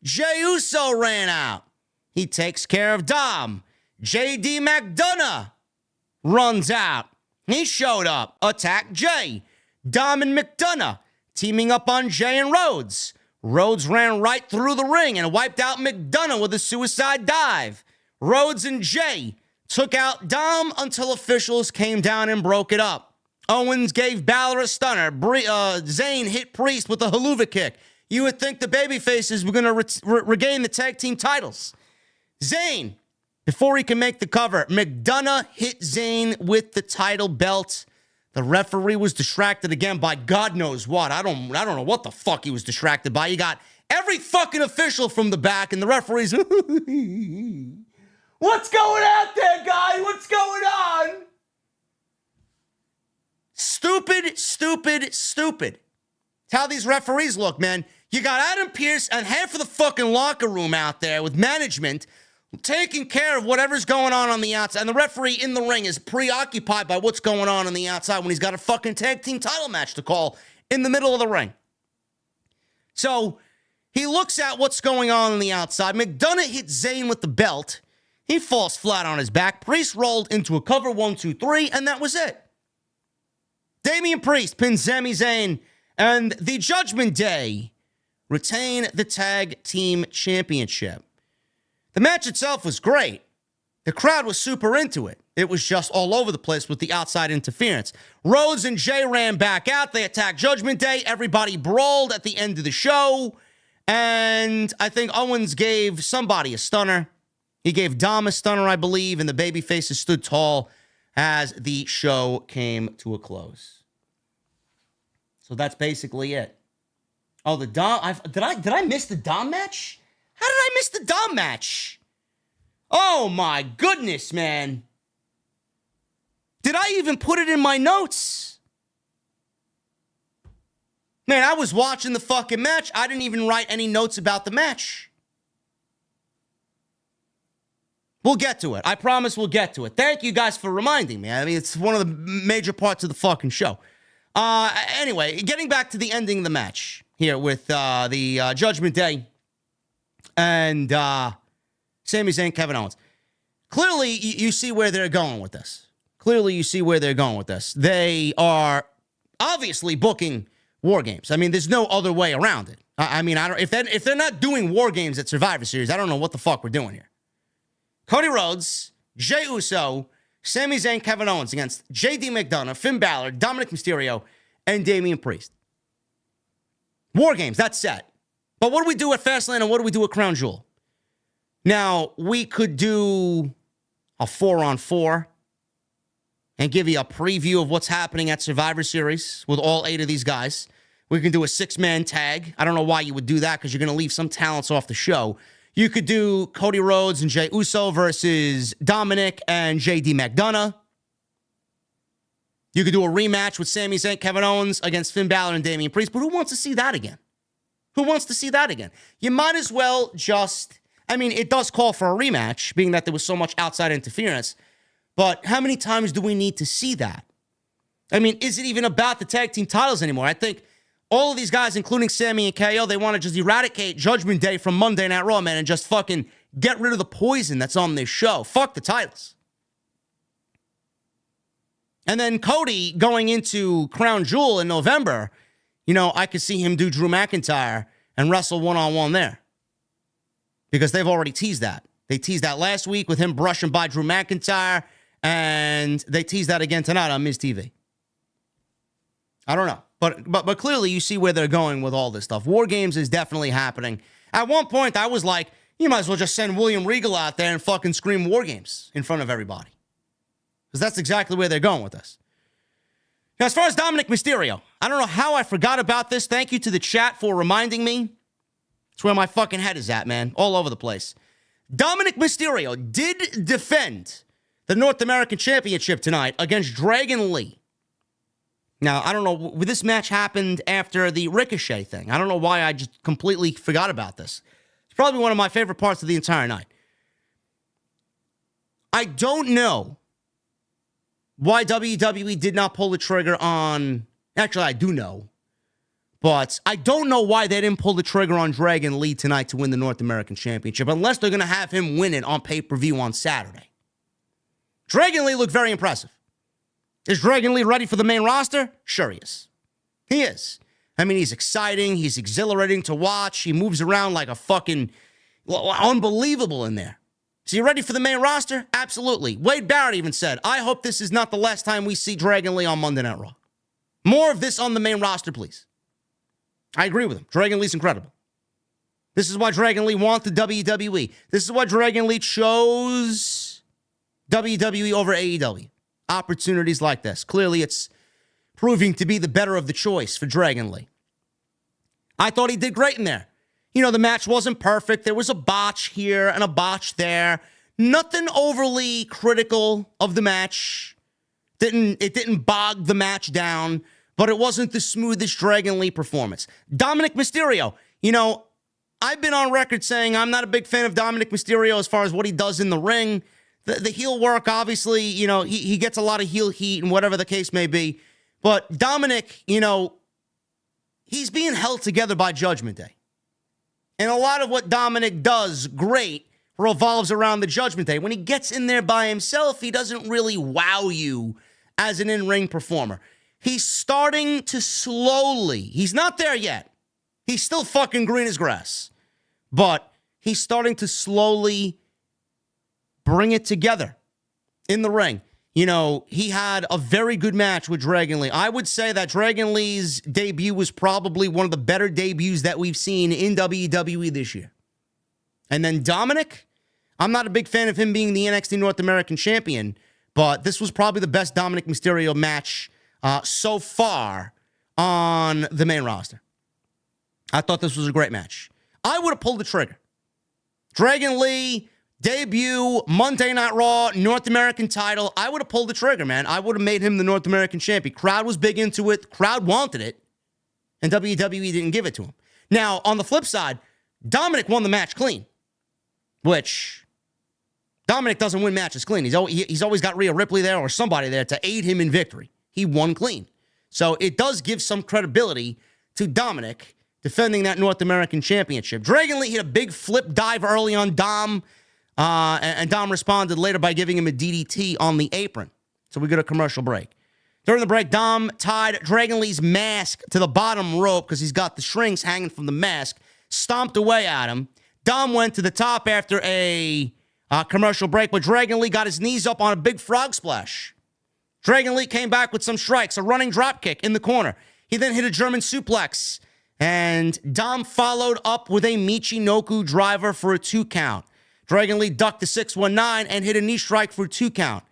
Jey Uso ran out. He takes care of Dom. JD McDonough runs out. He showed up, attacked Jey. Dom and McDonough teaming up on Jey and Rhodes. Rhodes ran right through the ring and wiped out McDonough with a suicide dive. Rhodes and Jey took out Dom until officials came down and broke it up. Owens gave Balor a stunner. Zayn hit Priest with a haluva kick. You would think the babyfaces were going to regain the tag team titles. Zayn, before he can make the cover, McDonough hit Zayn with the title belt. The referee was distracted again by God knows what. I don't know what the fuck he was distracted by. You got every fucking official from the back, and the referee's, what's going out there, guys? What's going on? Stupid, stupid, stupid. It's how these referees look, man. You got Adam Pearce and half of the fucking locker room out there with management taking care of whatever's going on the outside. And the referee in the ring is preoccupied by what's going on the outside when he's got a fucking tag team title match to call in the middle of the ring. So he looks at what's going on the outside. McDonough hits Zayn with the belt. He falls flat on his back. Priest rolled into a cover 1, 2, 3, and that was it. Damian Priest pins Sami Zayn, and the Judgment Day retain the Tag Team Championship. The match itself was great. The crowd was super into it. It was just all over the place with the outside interference. Rhodes and Jey ran back out. They attacked Judgment Day. Everybody brawled at the end of the show. And I think Owens gave somebody a stunner. He gave Dom a stunner, I believe, and the babyfaces stood tall as the show came to a close. So that's basically it. Oh, the Dom... Did I miss the Dom match? How did I miss the Dom match? Oh, my goodness, man. Did I even put it in my notes? Man, I was watching the fucking match. I didn't even write any notes about the match. We'll get to it. I promise we'll get to it. Thank you guys for reminding me. I mean, it's one of the major parts of the fucking show. Anyway, getting back to the ending of the match here with the Judgment Day and Sami Zayn, Kevin Owens. Clearly, you see where they're going with this. They are obviously booking War Games. I mean, there's no other way around it. I mean, if they're not doing War Games at Survivor Series, I don't know what the fuck we're doing here. Cody Rhodes, Jey Uso, Sami Zayn, Kevin Owens against JD McDonough, Finn Balor, Dominik Mysterio, and Damian Priest. War Games, that's set. But what do we do at Fastlane and what do we do at Crown Jewel? Now, we could do a 4-on-4 and give you a preview of what's happening at Survivor Series with all 8 of these guys. We can do a 6-man tag. I don't know why you would do that because you're going to leave some talents off the show. You could do Cody Rhodes and Jey Uso versus Dominic and JD McDonough. You could do a rematch with Sami Zayn, Kevin Owens against Finn Balor and Damian Priest. But who wants to see that again? You might as well just... I mean, it does call for a rematch, being that there was so much outside interference. But how many times do we need to see that? I mean, is it even about the tag team titles anymore? I think all of these guys, including Sami and KO, they want to just eradicate Judgment Day from Monday Night Raw, man, and just fucking get rid of the poison that's on this show. Fuck the titles. And then Cody going into Crown Jewel in November, you know, I could see him do Drew McIntyre and wrestle one-on-one there. Because they've already teased that. They teased that last week with him brushing by Drew McIntyre, and they teased that again tonight on Miz TV. I don't know. But clearly you see where they're going with all this stuff. War Games is definitely happening. At one point, I was like, you might as well just send William Regal out there and fucking scream War Games in front of everybody. Because that's exactly where they're going with this. Now, as far as Dominik Mysterio, I don't know how I forgot about this. Thank you to the chat for reminding me. It's where my fucking head is at, man. All over the place. Dominik Mysterio did defend the North American Championship tonight against Dragon Lee. Now, I don't know. This match happened after the Ricochet thing. I don't know why I just completely forgot about this. It's probably one of my favorite parts of the entire night. I don't know why WWE did not pull the trigger on... Actually, I do know. But I don't know why they didn't pull the trigger on Dragon Lee tonight to win the North American Championship, unless they're going to have him win it on pay-per-view on Saturday. Dragon Lee looked very impressive. Is Dragon Lee ready for the main roster? Sure he is. He is. I mean, he's exciting. He's exhilarating to watch. He moves around like a fucking... unbelievable in there. Is he ready for the main roster? Absolutely. Wade Barrett even said, I hope this is not the last time we see Dragon Lee on Monday Night Raw. More of this on the main roster, please. I agree with him. Dragon Lee's incredible. This is why Dragon Lee wants the WWE. This is why Dragon Lee chose WWE over AEW. Opportunities like this. Clearly, it's proving to be the better of the choice for Dragon Lee. I thought he did great in there. You know, the match wasn't perfect. There was a botch here and a botch there. Nothing overly critical of the match. It didn't bog the match down, but it wasn't the smoothest Dragon Lee performance. Dominik Mysterio, you know, I've been on record saying I'm not a big fan of Dominik Mysterio as far as what he does in the ring. The heel work, obviously, you know, he gets a lot of heel heat and whatever the case may be. But Dominic, you know, he's being held together by Judgment Day. And a lot of what Dominic does great revolves around the Judgment Day. When he gets in there by himself, he doesn't really wow you as an in-ring performer. He's starting to slowly, he's not there yet. He's still fucking green as grass. But he's starting to slowly bring it together in the ring. You know, he had a very good match with Dragon Lee. I would say that Dragon Lee's debut was probably one of the better debuts that we've seen in WWE this year. And then Dominic, I'm not a big fan of him being the NXT North American Champion, but this was probably the best Dominik Mysterio match so far on the main roster. I thought this was a great match. I would have pulled the trigger. Dragon Lee, debut, Monday Night Raw, North American title. I would have pulled the trigger, man. I would have made him the North American champion. Crowd was big into it. Crowd wanted it. And WWE didn't give it to him. Now, on the flip side, Dominic won the match clean. Which, Dominic doesn't win matches clean. He's always got Rhea Ripley there or somebody there to aid him in victory. He won clean. So it does give some credibility to Dominic defending that North American Championship. Dragon Lee hit a big flip dive early on Dom. And Dom responded later by giving him a DDT on the apron. So we go to commercial break. During the break, Dom tied Dragon Lee's mask to the bottom rope because he's got the strings hanging from the mask, stomped away at him. Dom went to the top after a commercial break, but Dragon Lee got his knees up on a big frog splash. Dragon Lee came back with some strikes, a running drop kick in the corner. He then hit a German suplex, and Dom followed up with a Michinoku driver for a 2 count. Dragon Lee ducked the 619 and hit a knee strike for a 2 count.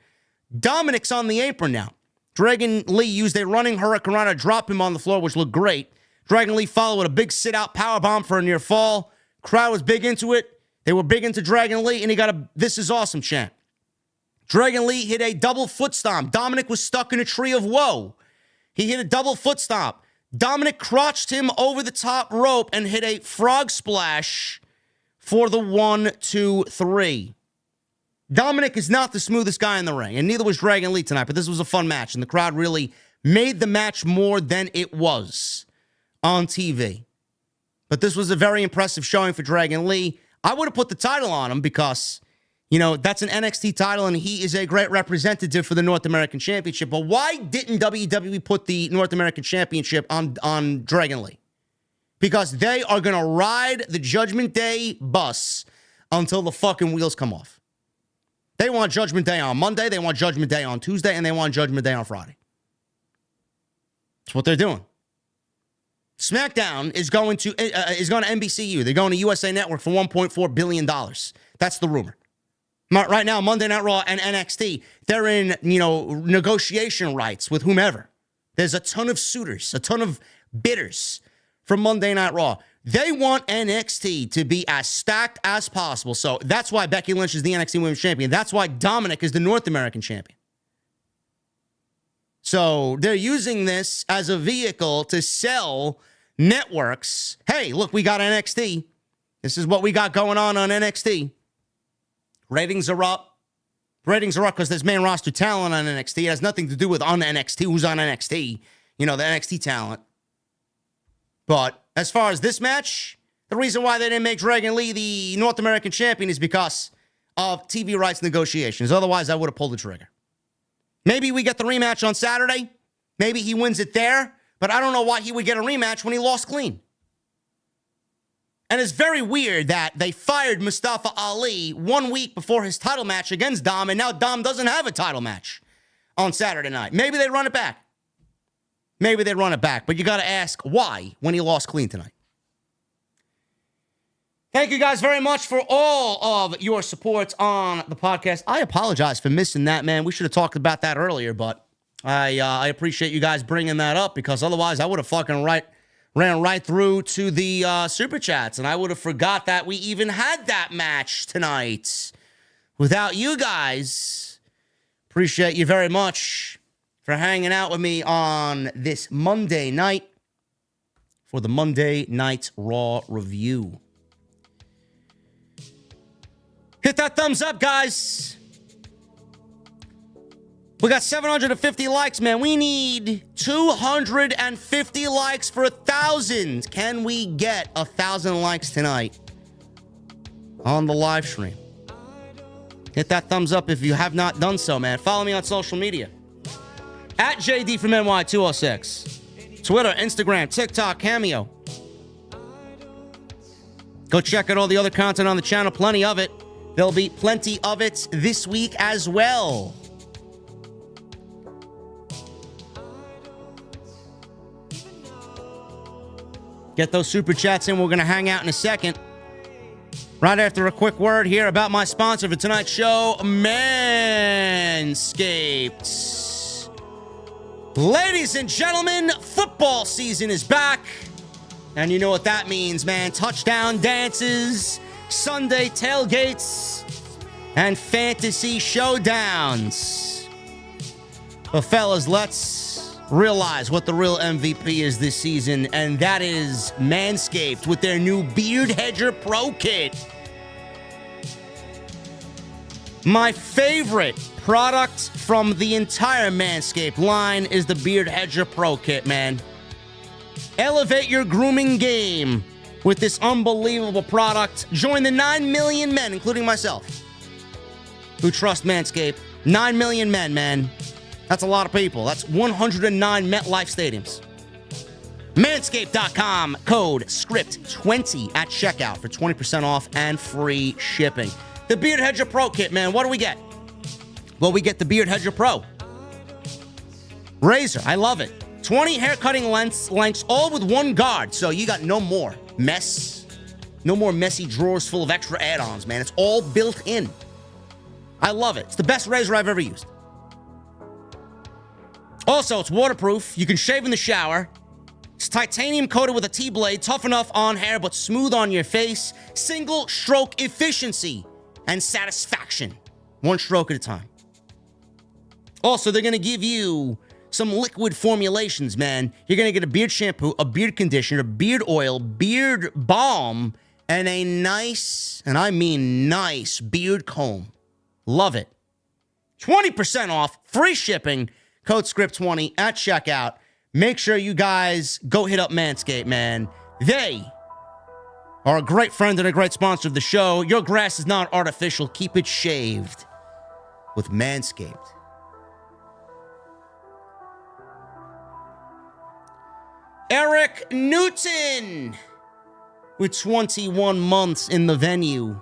Dominic's on the apron now. Dragon Lee used a running hurricanrana to drop him on the floor, which looked great. Dragon Lee followed with a big sit-out powerbomb for a near fall. Crowd was big into it. They were big into Dragon Lee, and he got a "This is awesome" chant. Dragon Lee hit a double foot stomp. Dominic was stuck in a tree of woe. He hit a double foot stomp. Dominic crotched him over the top rope and hit a frog splash for the 1, 2, 3. Dominic is not the smoothest guy in the ring, and neither was Dragon Lee tonight, but this was a fun match, and the crowd really made the match more than it was on TV. But this was a very impressive showing for Dragon Lee. I would have put the title on him because, you know, that's an NXT title, and he is a great representative for the North American Championship. But why didn't WWE put the North American Championship on Dragon Lee? Because they are going to ride the Judgment Day bus until the fucking wheels come off. They want Judgment Day on Monday, they want Judgment Day on Tuesday, and they want Judgment Day on Friday. That's what they're doing. SmackDown is going to NBCU. They're going to USA Network for $1.4 billion. That's the rumor. Right now, Monday Night Raw and NXT, they're in, negotiation rights with whomever. There's a ton of suitors, a ton of bidders for Monday Night Raw. They want NXT to be as stacked as possible. So that's why Becky Lynch is the NXT Women's Champion. That's why Dominic is the North American Champion. So they're using this as a vehicle to sell networks. Hey, look, we got NXT. This is what we got going on NXT. Ratings are up. Ratings are up because there's main roster talent on NXT. It has nothing to do with on NXT, who's on NXT. The NXT talent. But as far as this match, the reason why they didn't make Dragon Lee the North American Champion is because of TV rights negotiations. Otherwise, I would have pulled the trigger. Maybe we get the rematch on Saturday. Maybe he wins it there. But I don't know why he would get a rematch when he lost clean. And it's very weird that they fired Mustafa Ali 1 week before his title match against Dom, and now Dom doesn't have a title match on Saturday night. Maybe they run it back. But you got to ask why when he lost clean tonight. Thank you guys very much for all of your support on the podcast. I apologize for missing that, man. We should have talked about that earlier, but I appreciate you guys bringing that up, because otherwise I would have fucking ran right through to the Super Chats, and I would have forgot that we even had that match tonight without you guys. Appreciate you very much for hanging out with me on this Monday night for the Monday Night Raw review. Hit that thumbs up, guys. We got 750 likes, man. We need 250 likes for 1,000. Can we get 1,000 likes tonight on the live stream? Hit that thumbs up if you have not done so, man. Follow me on social media. At JDfromNY206. Twitter, Instagram, TikTok, Cameo. Go check out all the other content on the channel. Plenty of it. There'll be plenty of it this week as well. Get those super chats in. We're going to hang out in a second. Right after a quick word here about my sponsor for tonight's show, Manscaped. Ladies and gentlemen, football season is back. And you know what that means, man. Touchdown dances, Sunday tailgates, and fantasy showdowns. But fellas, let's realize what the real MVP is this season, and that is Manscaped with their new Beard Hedger Pro Kit. My favorite product from the entire Manscaped line is the Beard Hedger Pro Kit, man. Elevate your grooming game with this unbelievable product. Join the 9 million men, including myself, who trust Manscaped. 9 million men, man. That's a lot of people. That's 109 MetLife stadiums. Manscaped.com, code SCRIPT20 at checkout for 20% off and free shipping. The Beard Hedger Pro Kit, man. What do we get? Well, we get the Beard Hedger Pro. Razor, I love it. 20 hair cutting lengths, all with one guard. So you got no more mess. No more messy drawers full of extra add-ons, man. It's all built in. I love it. It's the best razor I've ever used. Also, it's waterproof. You can shave in the shower. It's titanium coated with a T-blade, tough enough on hair, but smooth on your face. Single stroke efficiency and satisfaction. One stroke at a time. Also, they're going to give you some liquid formulations, man. You're going to get a beard shampoo, a beard conditioner, beard oil, beard balm, and a nice, and I mean nice, beard comb. Love it. 20% off, free shipping. Code SCRIPT20 at checkout. Make sure you guys go hit up Manscaped, man. They are a great friend and a great sponsor of the show. Your grass is not artificial. Keep it shaved with Manscaped. Eric Newton with 21 months in the venue.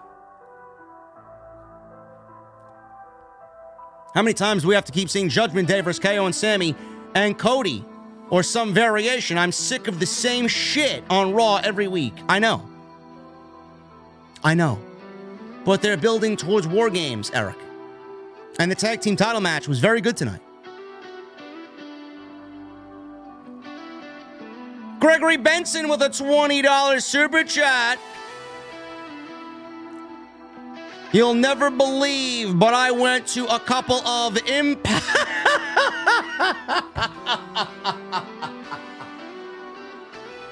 How many times do we have to keep seeing Judgment Day versus KO and Sami and Cody or some variation? I'm sick of the same shit on Raw every week. I know. But they're building towards War Games, Eric. And the tag team title match was very good tonight. Gregory Benson with a $20 super chat. You'll never believe, but I went to a couple of Impact.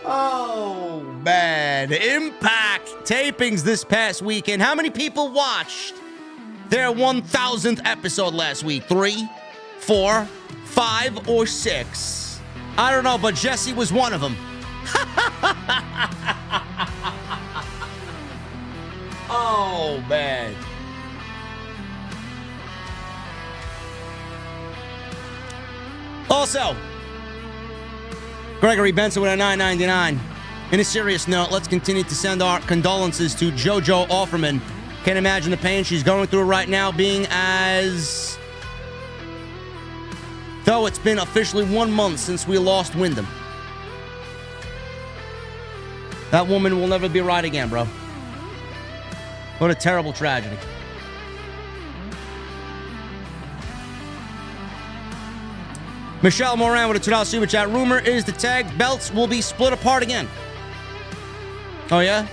Oh, man. Impact tapings this past weekend. How many people watched their 1,000th episode last week? 3, 4, 5, or 6? I don't know, but Jesse was one of them. Oh, man. Also, Gregory Benson with a $9.99. In a serious note, let's continue to send our condolences to JoJo Offerman. Can't imagine the pain she's going through right now, being as though it's been officially 1 month since we lost Wyndham. That woman will never be right again, bro. What a terrible tragedy. Michelle Moran with a $2 super chat. Rumor is the tag belts will be split apart again. Oh, yeah?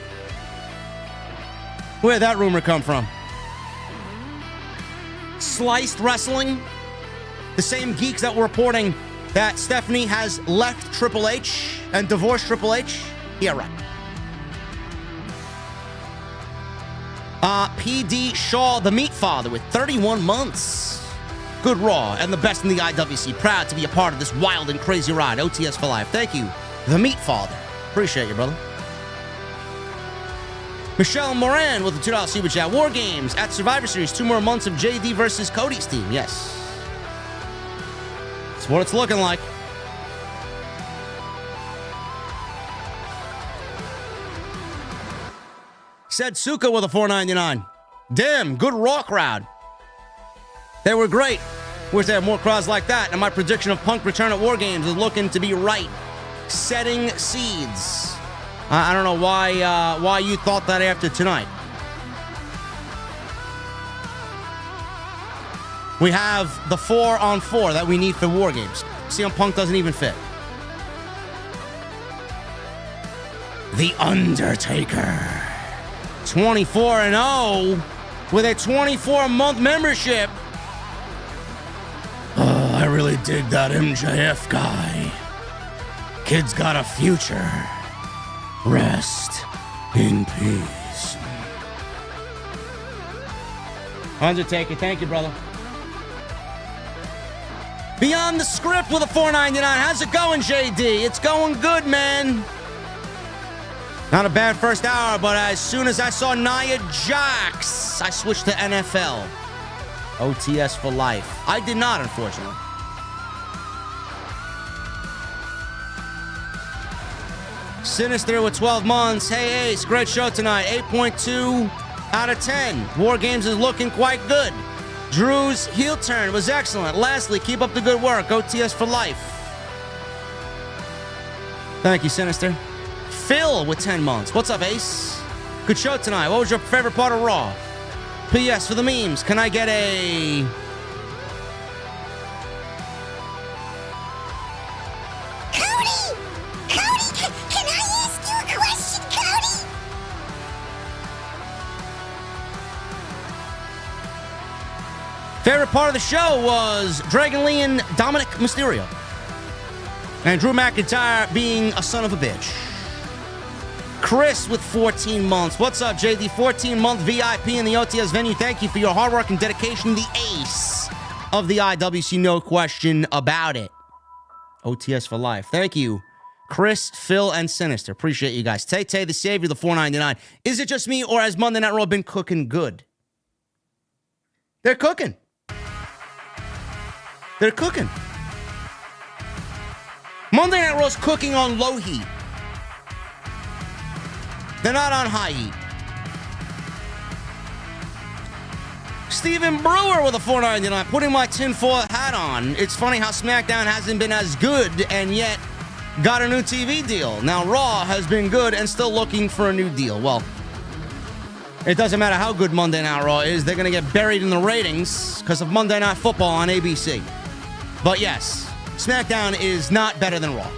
Where'd that rumor come from? Sliced Wrestling? The same geeks that were reporting that Stephanie has left Triple H and divorced Triple H? Yeah, right. PD Shaw, the Meat Father, with 31 months. Good Raw and the best in the IWC. Proud to be a part of this wild and crazy ride. OTS for life. Thank you, the Meat Father. Appreciate you, brother. Michelle Moran with a $2 super chat. War Games at Survivor Series. 2 more months of JD versus Cody's team. Yes. That's what it's looking like. Said Suka with a $4.99. Damn, good Raw crowd. They were great. Wish they had more crowds like that. And my prediction of Punk return at War Games is looking to be right. Setting seeds. I don't know why you thought that after tonight. We have the 4-on-4 that we need for War Games. CM Punk doesn't even fit. The Undertaker. 24-0 with a 24-month membership. Oh, I really dig that MJF guy. Kid's got a future. Rest in peace. Undertaker, thank you, brother. Beyond the Script with a $4.99. How's it going, JD? It's going good, man. Not a bad first hour, but as soon as I saw Nia Jax, I switched to NFL. OTS for life. I did not, unfortunately. Sinister with 12 months. Hey, Ace, great show tonight. 8.2 out of 10. War Games is looking quite good. Drew's heel turn was excellent. Lastly, keep up the good work. OTS for life. Thank you, Sinister. Phil with 10 months. What's up, Ace? Good show tonight. What was your favorite part of Raw? P.S. for the memes, can I get a... Cody, can I ask you a question, Cody? Favorite part of the show was Dragon Lee and Dominik Mysterio. And Drew McIntyre being a son of a bitch. Chris with 14 months. What's up, JD? 14-month VIP in the OTS venue. Thank you for your hard work and dedication. The ace of the IWC, no question about it. OTS for life. Thank you, Chris, Phil, and Sinister. Appreciate you guys. Tay the Savior, the $4.99. Is it just me, or has Monday Night Raw been cooking good? They're cooking. They're cooking. Monday Night Raw's cooking on low heat. They're not on high heat. Steven Brewer with a $4.99. Putting my tinfoil hat on. It's funny how SmackDown hasn't been as good and yet got a new TV deal. Now Raw has been good and still looking for a new deal. Well, it doesn't matter how good Monday Night Raw is. They're going to get buried in the ratings because of Monday Night Football on ABC. But yes, SmackDown is not better than Raw.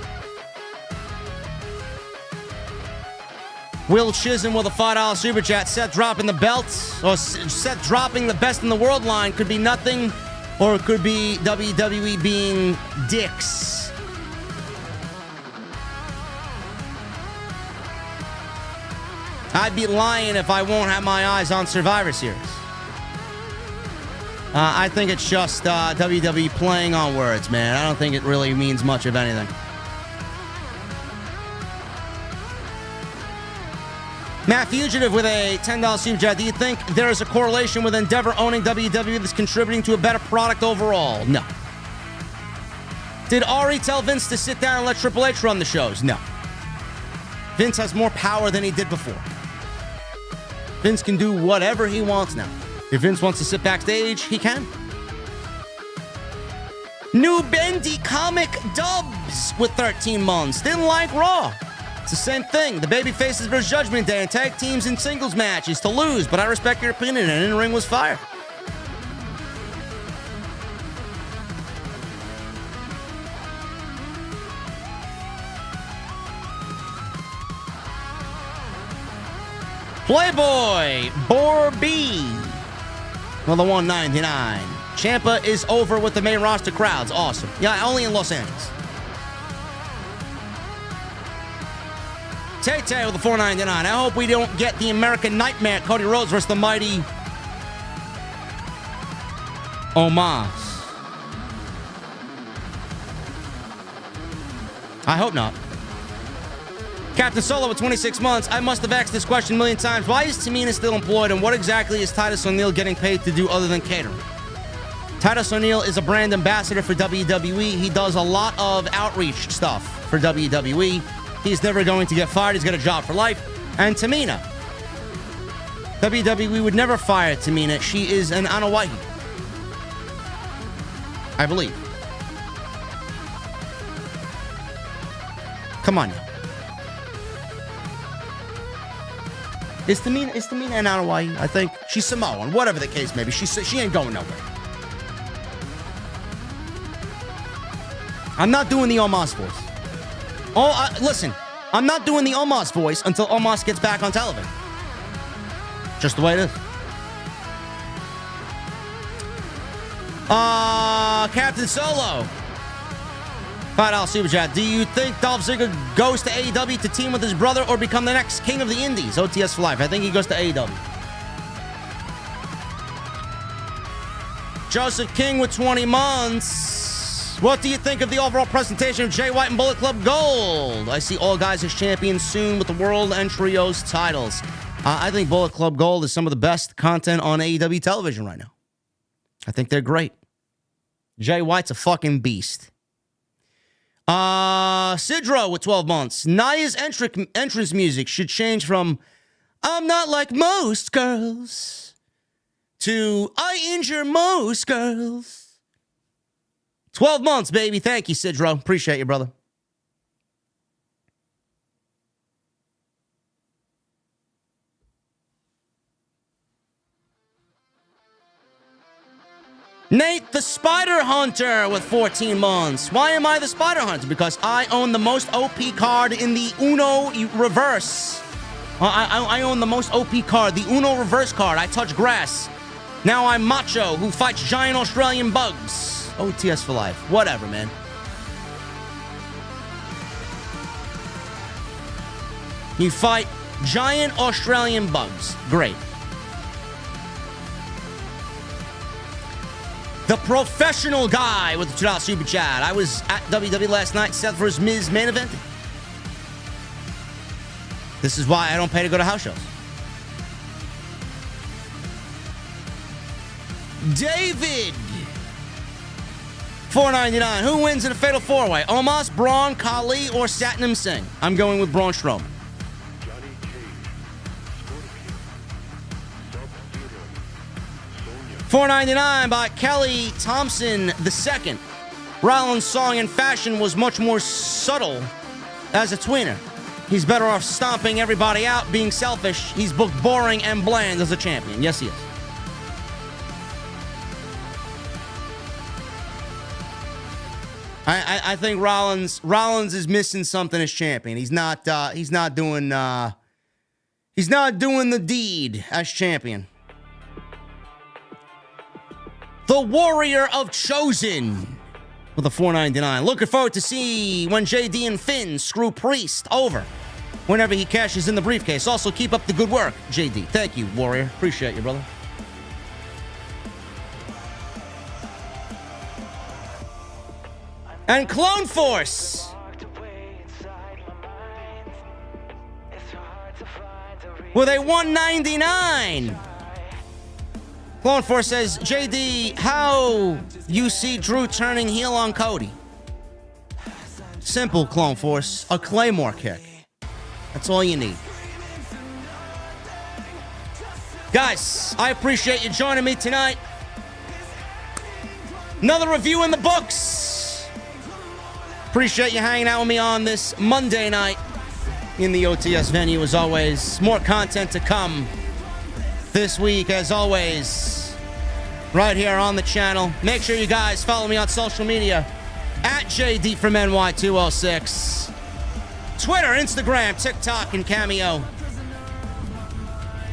Will Chisholm with a $5 super chat. Seth dropping the belt, or Seth dropping the best in the world line could be nothing, or it could be WWE being dicks. I'd be lying if I won't have my eyes on Survivor Series. I think it's just WWE playing on words, man. I don't think it really means much of anything. Matt Fugitive with a $10 super chat. Do you think there is a correlation with Endeavor owning WWE that's contributing to a better product overall? No. Did Ari tell Vince to sit down and let Triple H run the shows? No. Vince has more power than he did before. Vince can do whatever he wants now. If Vince wants to sit backstage, he can. New Bendy Comic Dubs with 13 months. Didn't like Raw. It's the same thing. The babyfaces versus Judgment Day and tag teams in singles matches to lose, but I respect your opinion, and in-ring was fire. Playboy Borby for the $199. Champa is over with the main roster crowds. Awesome. Yeah, only in Los Angeles. Tay-Tay with the $4.99. I hope we don't get the American Nightmare, Cody Rhodes versus the mighty Omos. I hope not. Captain Solo with 26 months. I must have asked this question a million times. Why is Tamina still employed, and what exactly is Titus O'Neil getting paid to do other than catering? Titus O'Neil is a brand ambassador for WWE. He does a lot of outreach stuff for WWE. He's never going to get fired. He's got a job for life. And Tamina. WWE would never fire Tamina. She is an Anoa'i, I believe. Come on now. Is Tamina an Anoa'i? I think she's Samoan. Whatever the case may be. She ain't going nowhere. I'm not doing the Omos voice. Listen, I'm not doing the Omos voice until Omos gets back on television. Just the way it is. Captain Solo. $5 super chat. Do you think Dolph Ziggler goes to AEW to team with his brother or become the next king of the indies? OTS for life. I think he goes to AEW. Joseph King with 20 months. What do you think of the overall presentation of Jay White and Bullet Club Gold? I see all guys as champions soon with the World and Trios titles. I think Bullet Club Gold is some of the best content on AEW television right now. I think they're great. Jay White's a fucking beast. Sidro with 12 months. Nia's entrance music should change from I'm not like most girls to I injure most girls. 12 months, baby. Thank you, Sidro. Appreciate you, brother. Nate the Spider Hunter with 14 months. Why am I the Spider Hunter? Because I own the most OP card in the Uno reverse. I own the most OP card, the Uno reverse card. I touch grass. Now I'm Macho, who fights giant Australian bugs. OTS for life. Whatever, man. You fight giant Australian bugs. Great. The professional guy with the $2 super chat. I was at WWE last night. Seth vs. Miz main event. This is why I don't pay to go to house shows. David. $4.99. Who wins in a fatal four-way? Omos, Braun, Khali, or Satnam Singh? I'm going with Braun Strowman. $4.99 by Kelly Thompson II. Rollins' song and fashion was much more subtle as a tweener. He's better off stomping everybody out, being selfish. He's booked boring and bland as a champion. Yes, he is. I think Rollins is missing something as champion. He's not doing the deed as champion. The Warrior of Chosen with a $4.99. Looking forward to see when JD and Finn screw Priest over whenever he cashes in the briefcase. Also, keep up the good work, JD. Thank you, Warrior. Appreciate you, brother. And Clone Force with a $1.99. Clone Force says, JD, how you see Drew turning heel on Cody? Simple, Clone Force. A Claymore kick. That's all you need. Guys, I appreciate you joining me tonight. Another review in the books. Appreciate you hanging out with me on this Monday night in the OTS venue, as always. More content to come this week, as always, right here on the channel. Make sure you guys follow me on social media at JDfromNY206. Twitter, Instagram, TikTok, and Cameo.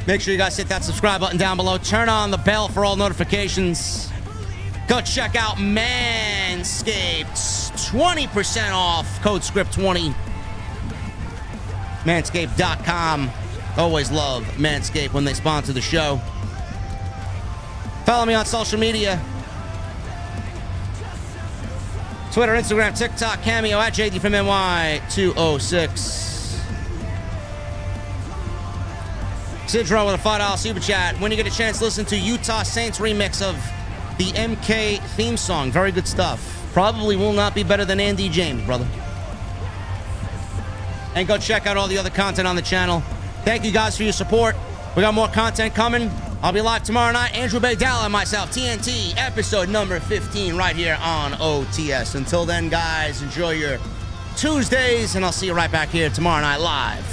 Make sure you guys hit that subscribe button down below. Turn on the bell for all notifications. Go check out Manscaped. 20% off. Code SCRIPT20. Manscaped.com. Always love Manscaped when they sponsor the show. Follow me on social media. Twitter, Instagram, TikTok, Cameo at JDfromNY206. Sidro with a $5 super chat. When you get a chance, listen to Utah Saints remix of the MK theme song. Very good stuff. Probably will not be better than Andy James, brother. And go check out all the other content on the channel. Thank you guys for your support. We got more content coming. I'll be live tomorrow night. Andrew Baydala and myself, TNT, episode number 15, right here on OTS. Until then, guys, enjoy your Tuesdays, and I'll see you right back here tomorrow night live.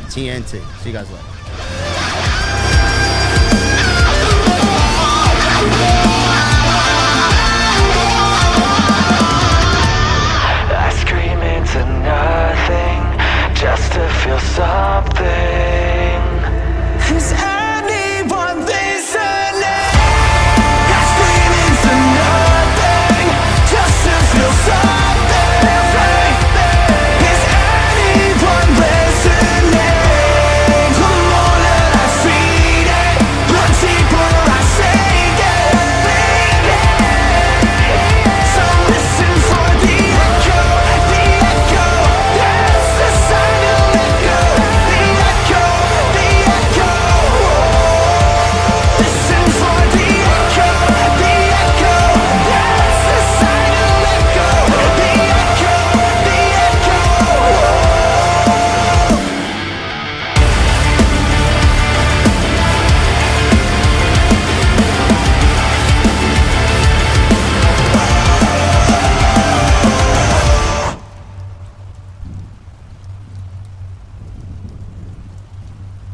TNT. See you guys later.